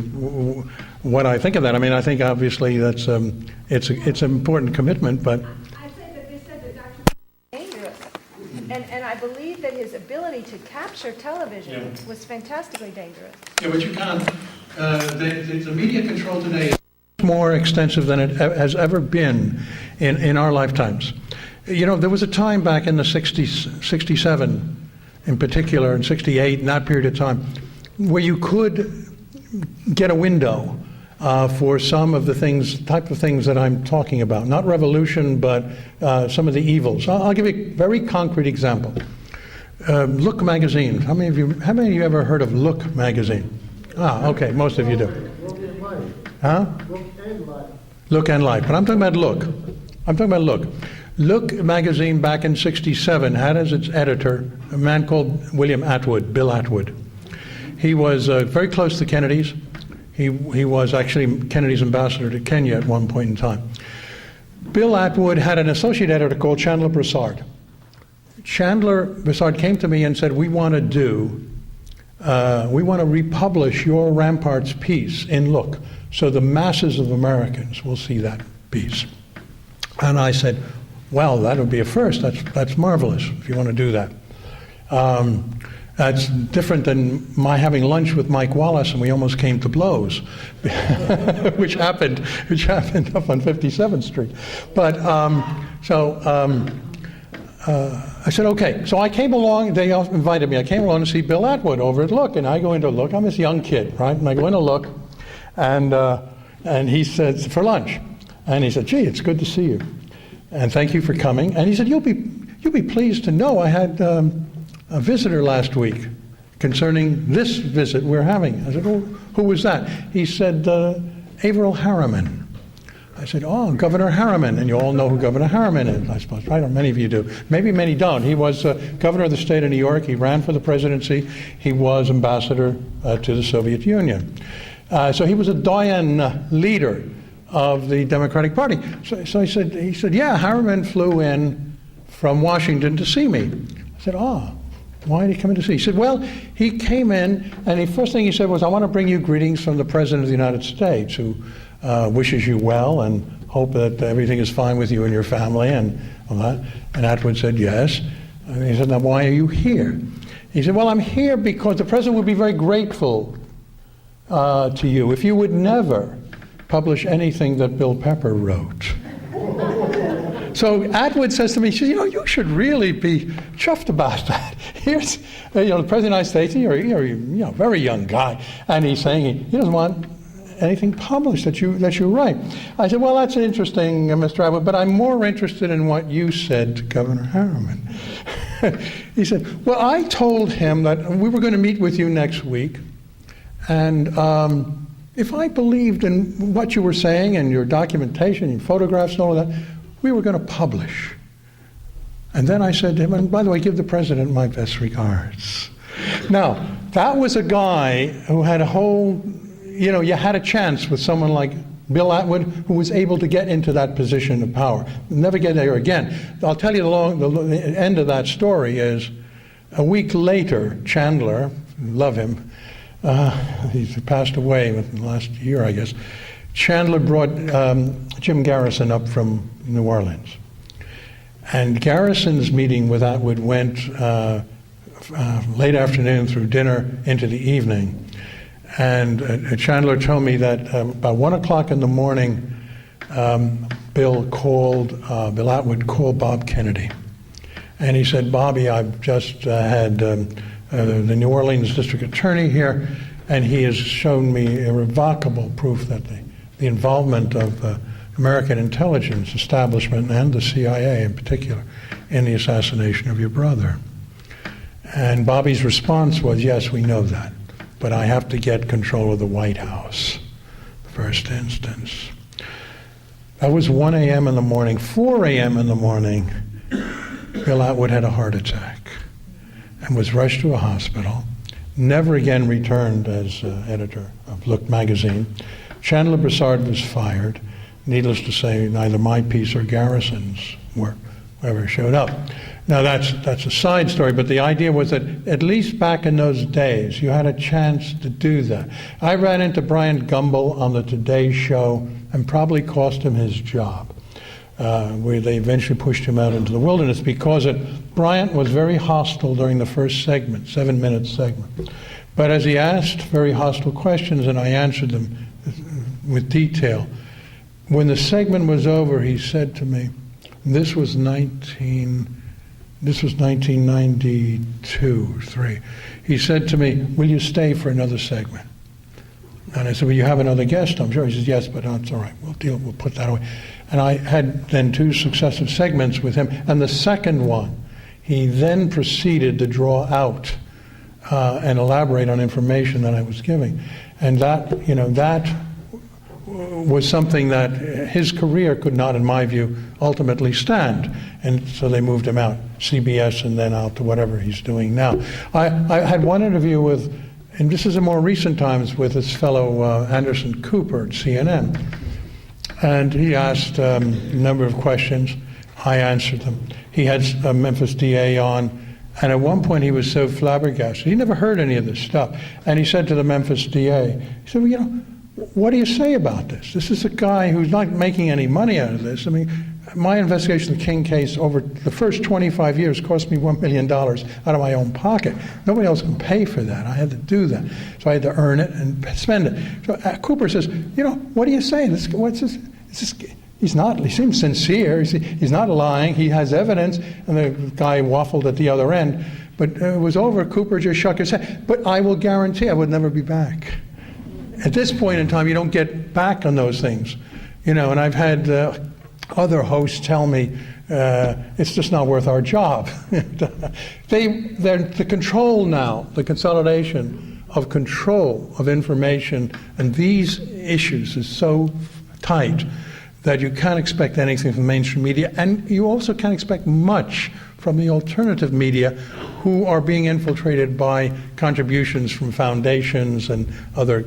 what I think of that, I mean, I think obviously that's it's an important commitment, but I say that they said that Dr. King was dangerous, and I believe that his ability to capture television was fantastically dangerous. yeah, but you can't. The media control today is more extensive than it has ever been in our lifetimes. You know, there was a time back in the 60s, 67 in particular, in 68, in that period of time, where you could get a window for some of the type of things that I'm talking about. Not revolution, but some of the evils. I'll give you a very concrete example. Look magazine. How many of you ever heard of Look magazine? Ah, okay, most of you do. Look and Life. Huh? Look and Life. Look and Life. But I'm talking about Look. I'm talking about Look. Look magazine back in 67 had as its editor a man called William Atwood, Bill Atwood. He was very close to Kennedy's. He was actually Kennedy's ambassador to Kenya at one point in time. Bill Atwood had an associate editor called Chandler Broussard. Chandler Broussard came to me and said, we want to republish your Ramparts piece in Look, so the masses of Americans will see that piece. And I said, well, that would be a first. That's marvelous if you want to do that. That's different than my having lunch with Mike Wallace and we almost came to blows, which happened up on 57th Street. But I said, okay. So I came along. They invited me. I came along to see Bill Atwood over at Look, and I go into Look. I'm this young kid, right? And I go into Look, and he said, for lunch, and he said, gee, it's good to see you, and thank you for coming. And he said, you'll be pleased to know I had a visitor last week concerning this visit we're having. I said, oh, who was that? He said, Averell Harriman. I said, oh, Governor Harriman. And you all know who Governor Harriman is, I suppose, right? Or many of you do. Maybe many don't. He was governor of the state of New York. He ran for the presidency. He was ambassador to the Soviet Union. So he was a doyen leader of the Democratic Party. So he said, yeah, Harriman flew in from Washington to see me. I said, oh, why did he come in to see? He said, well, he came in, and the first thing he said was, I want to bring you greetings from the President of the United States, who wishes you well and hope that everything is fine with you and your family and all that. And Atwood said, yes. And he said, now why are you here? He said, well, I'm here because the President would be very grateful to you if you would never publish anything that Bill Pepper wrote. So Atwood says to me, he says, you should really be chuffed about that. Here's, the President of the United States, you're a very young guy, and he's saying he doesn't want anything published that you write. I said, well, that's interesting, Mr. Atwood, but I'm more interested in what you said to Governor Harriman. He said, well, I told him that we were going to meet with you next week, and if I believed in what you were saying and your documentation, your photographs and all of that, we were going to publish. And then I said to him, and by the way, give the President my best regards. Now, that was a guy who had a whole, you had a chance with someone like Bill Atwood, who was able to get into that position of power. Never get there again. I'll tell you the end of that story is, a week later, Chandler, love him, he's passed away in the last year, I guess. Chandler brought Jim Garrison up from New Orleans. And Garrison's meeting with Atwood went late afternoon through dinner into the evening. And Chandler told me that about 1 o'clock in the morning, Bill Atwood called Bob Kennedy. And he said, Bobby, I've just had the New Orleans district attorney here, and he has shown me irrevocable proof that the involvement of American intelligence establishment and the CIA in particular in the assassination of your brother. And Bobby's response was, yes, we know that, but I have to get control of the White House, first instance. That was 1 a.m. in the morning. 4 a.m. in the morning, Bill Atwood had a heart attack and was rushed to a hospital, never again returned as editor of Look magazine. Chandler Broussard was fired. Needless to say, neither my piece or Garrison's ever showed up. Now that's a side story, but the idea was that at least back in those days, you had a chance to do that. I ran into Bryant Gumbel on the Today Show and probably cost him his job, where they eventually pushed him out into the wilderness because Bryant was very hostile during the first segment, 7-minute segment. But as he asked very hostile questions and I answered them with detail, when the segment was over, he said to me, this was 1992, 3. He said to me, will you stay for another segment? And I said, well, you have another guest, I'm sure. He says, yes, but that's all right. We'll put that away. And I had then 2 successive segments with him. And the second one, he then proceeded to draw out and elaborate on information that I was giving. And that was something that his career could not, in my view, ultimately stand. And so they moved him out, CBS, and then out to whatever he's doing now. I had one interview with, and this is in more recent times, with this fellow Anderson Cooper at CNN. And he asked a number of questions. I answered them. He had a Memphis DA on, and at one point he was so flabbergasted. He never heard any of this stuff. And he said to the Memphis DA, he said, well, what do you say about this? This is a guy who's not making any money out of this. I mean, my investigation of the King case over the first 25 years cost me $1 million out of my own pocket. Nobody else can pay for that. I had to do that. So I had to earn it and spend it. So Cooper says, what do you say? What's this? He seems sincere. He's not lying. He has evidence. And the guy waffled at the other end. But it was over. Cooper just shook his head. But I will guarantee I would never be back. At this point in time, you don't get back on those things. And I've had other hosts tell me, it's just not worth our job. The control now, the consolidation of control of information and these issues is so tight that you can't expect anything from mainstream media, and you also can't expect much from the alternative media, who are being infiltrated by contributions from foundations and other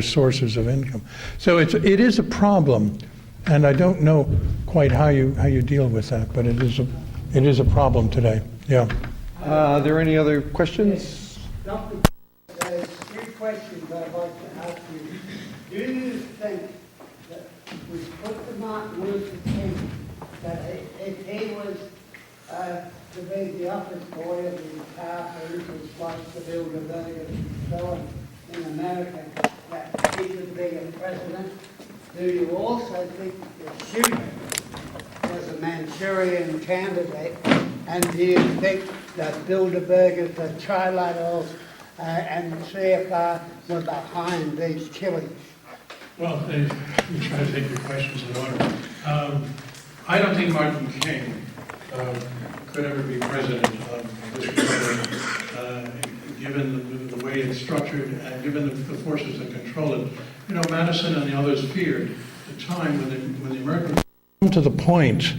sources of income. So it is a problem, and I don't know quite how you deal with that, but it is a problem today. Yeah. Are there any other questions? Dr. There's 3 questions I'd like to ask you. Do you think that we put the Martin Luther King, that if he was to be the office boy of the carpenters who sliced the Bilderberg and so on in America, that he could be a president? Do you also think the shooter was a Manchurian candidate? And do you think that Bilderbergers, the Trilaterals, and the CFR were behind these killings? Well, let me try to take your questions in order. I don't think Martin King could ever be president of this country, given the way it's structured and given the forces that control it. Madison and the others feared the time when the Americans come to the point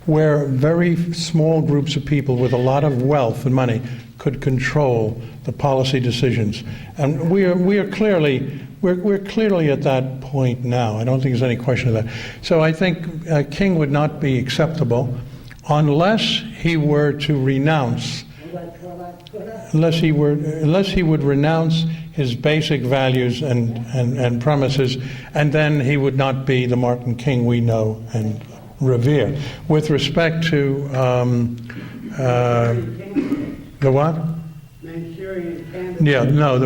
where very small groups of people with a lot of wealth and money could control the policy decisions, and we're clearly at that point now. I don't think there's any question of that. So I think King would not be acceptable unless he were to renounce, unless he would renounce his basic values and premises, and then he would not be the Martin King we know and revere. With respect to the what? Manchurian candidate? Yeah, no,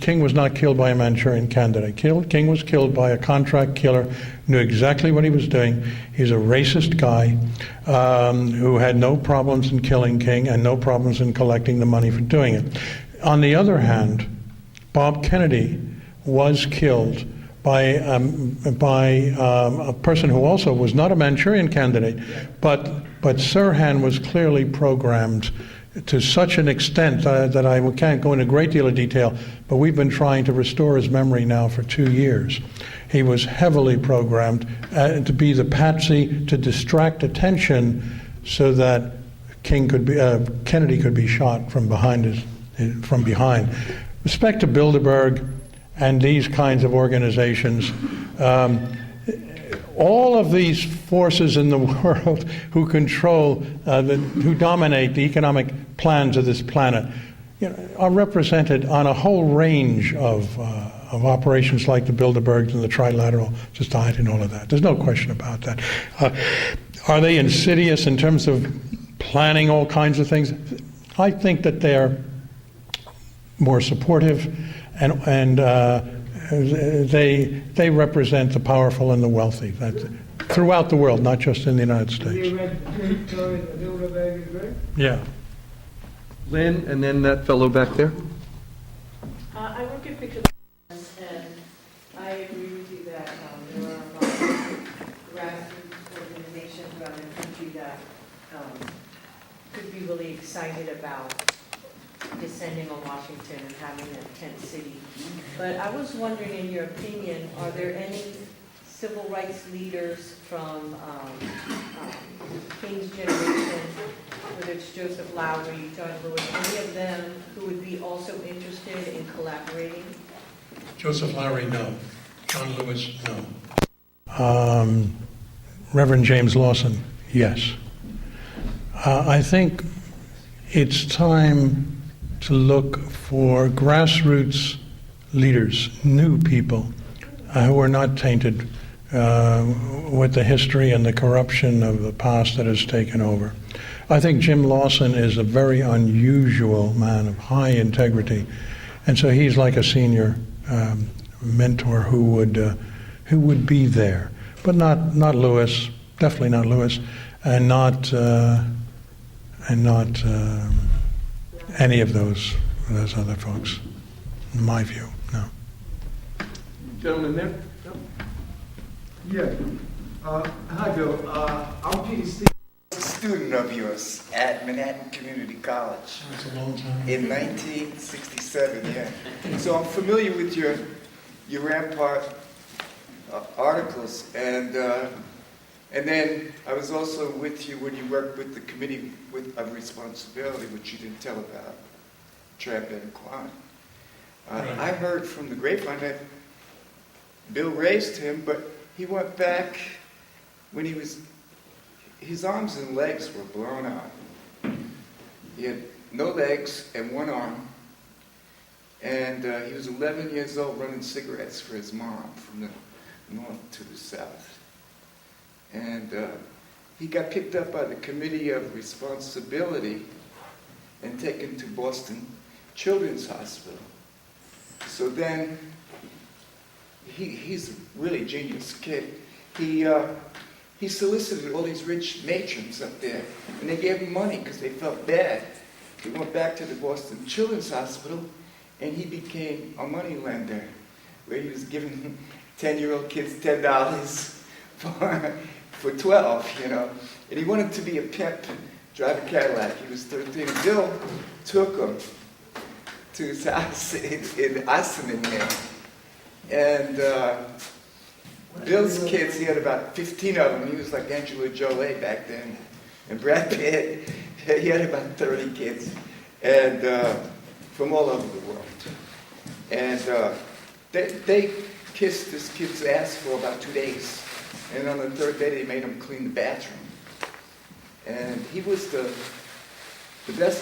King was not killed by a Manchurian candidate. King was killed by a contract killer, knew exactly what he was doing. He's a racist guy who had no problems in killing King and no problems in collecting the money for doing it. On the other hand, Bob Kennedy was killed by a person who also was not a Manchurian candidate, but Sirhan was clearly programmed to such an extent that I can't go into a great deal of detail, but we've been trying to restore his memory now for 2 years. He was heavily programmed to be the patsy, to distract attention so that Kennedy could be shot from behind. Respect to Bilderberg and these kinds of organizations, all of these forces in the world who control, who dominate the economic plans of this planet, are represented on a whole range of operations like the Bilderbergs and the Trilateral Society and all of that. There's no question about that. Are they insidious in terms of planning all kinds of things? I think that they're more supportive, and they represent the powerful and the wealthy throughout the world, not just in the United States. You read the trade story of the Bilderberg is great? Yeah. Lynn, and then that fellow back there. I work at Picture and I agree with you that there are a lot of grassroots organizations around the country that could be really excited about descending on Washington and having a tent city. But I was wondering, in your opinion, are there any civil rights leaders from King's generation, whether it's Joseph Lowry, John Lewis, any of them who would be also interested in collaborating? Joseph Lowry, no. John Lewis, no. Reverend James Lawson, yes. I think it's time to look for grassroots leaders, new people who are not tainted with the history and the corruption of the past that has taken over. I think Jim Lawson is a very unusual man of high integrity, and so he's like a senior mentor who would be there, but not Lewis, definitely not Lewis, and not any of those other folks, in my view. No. Gentleman there. Yeah. Hi, Bill. I'm PhD student of yours at Manhattan Community College That's a long time. in 1967. Yeah. So I'm familiar with your Rampart articles, and then I was also with you when you worked with the Committee of Responsibility, which you didn't tell about, Tramp and Kwan. I heard from the grapevine that Bill raised him, but he went back when his arms and legs were blown out. He had no legs and one arm, and he was 11 years old running cigarettes for his mom from the north to the south. And he got picked up by the Committee of Responsibility and taken to Boston Children's Hospital. So then, he's a really genius kid. He solicited all these rich matrons up there, and they gave him money because they felt bad. He went back to the Boston Children's Hospital, and he became a money lender, where he was giving 10-year-old kids $10 for 12, you know. And he wanted to be a pimp, drive a Cadillac. He was 13. Bill took him to his house in Assassinated. And Bill's kids, he had about 15 of them. He was like Angela Jolie back then. And Brad Pitt, he had about 30 kids, and from all over the world. And they kissed this kid's ass for about 2 days. And on the third day, they made him clean the bathroom. And he was the best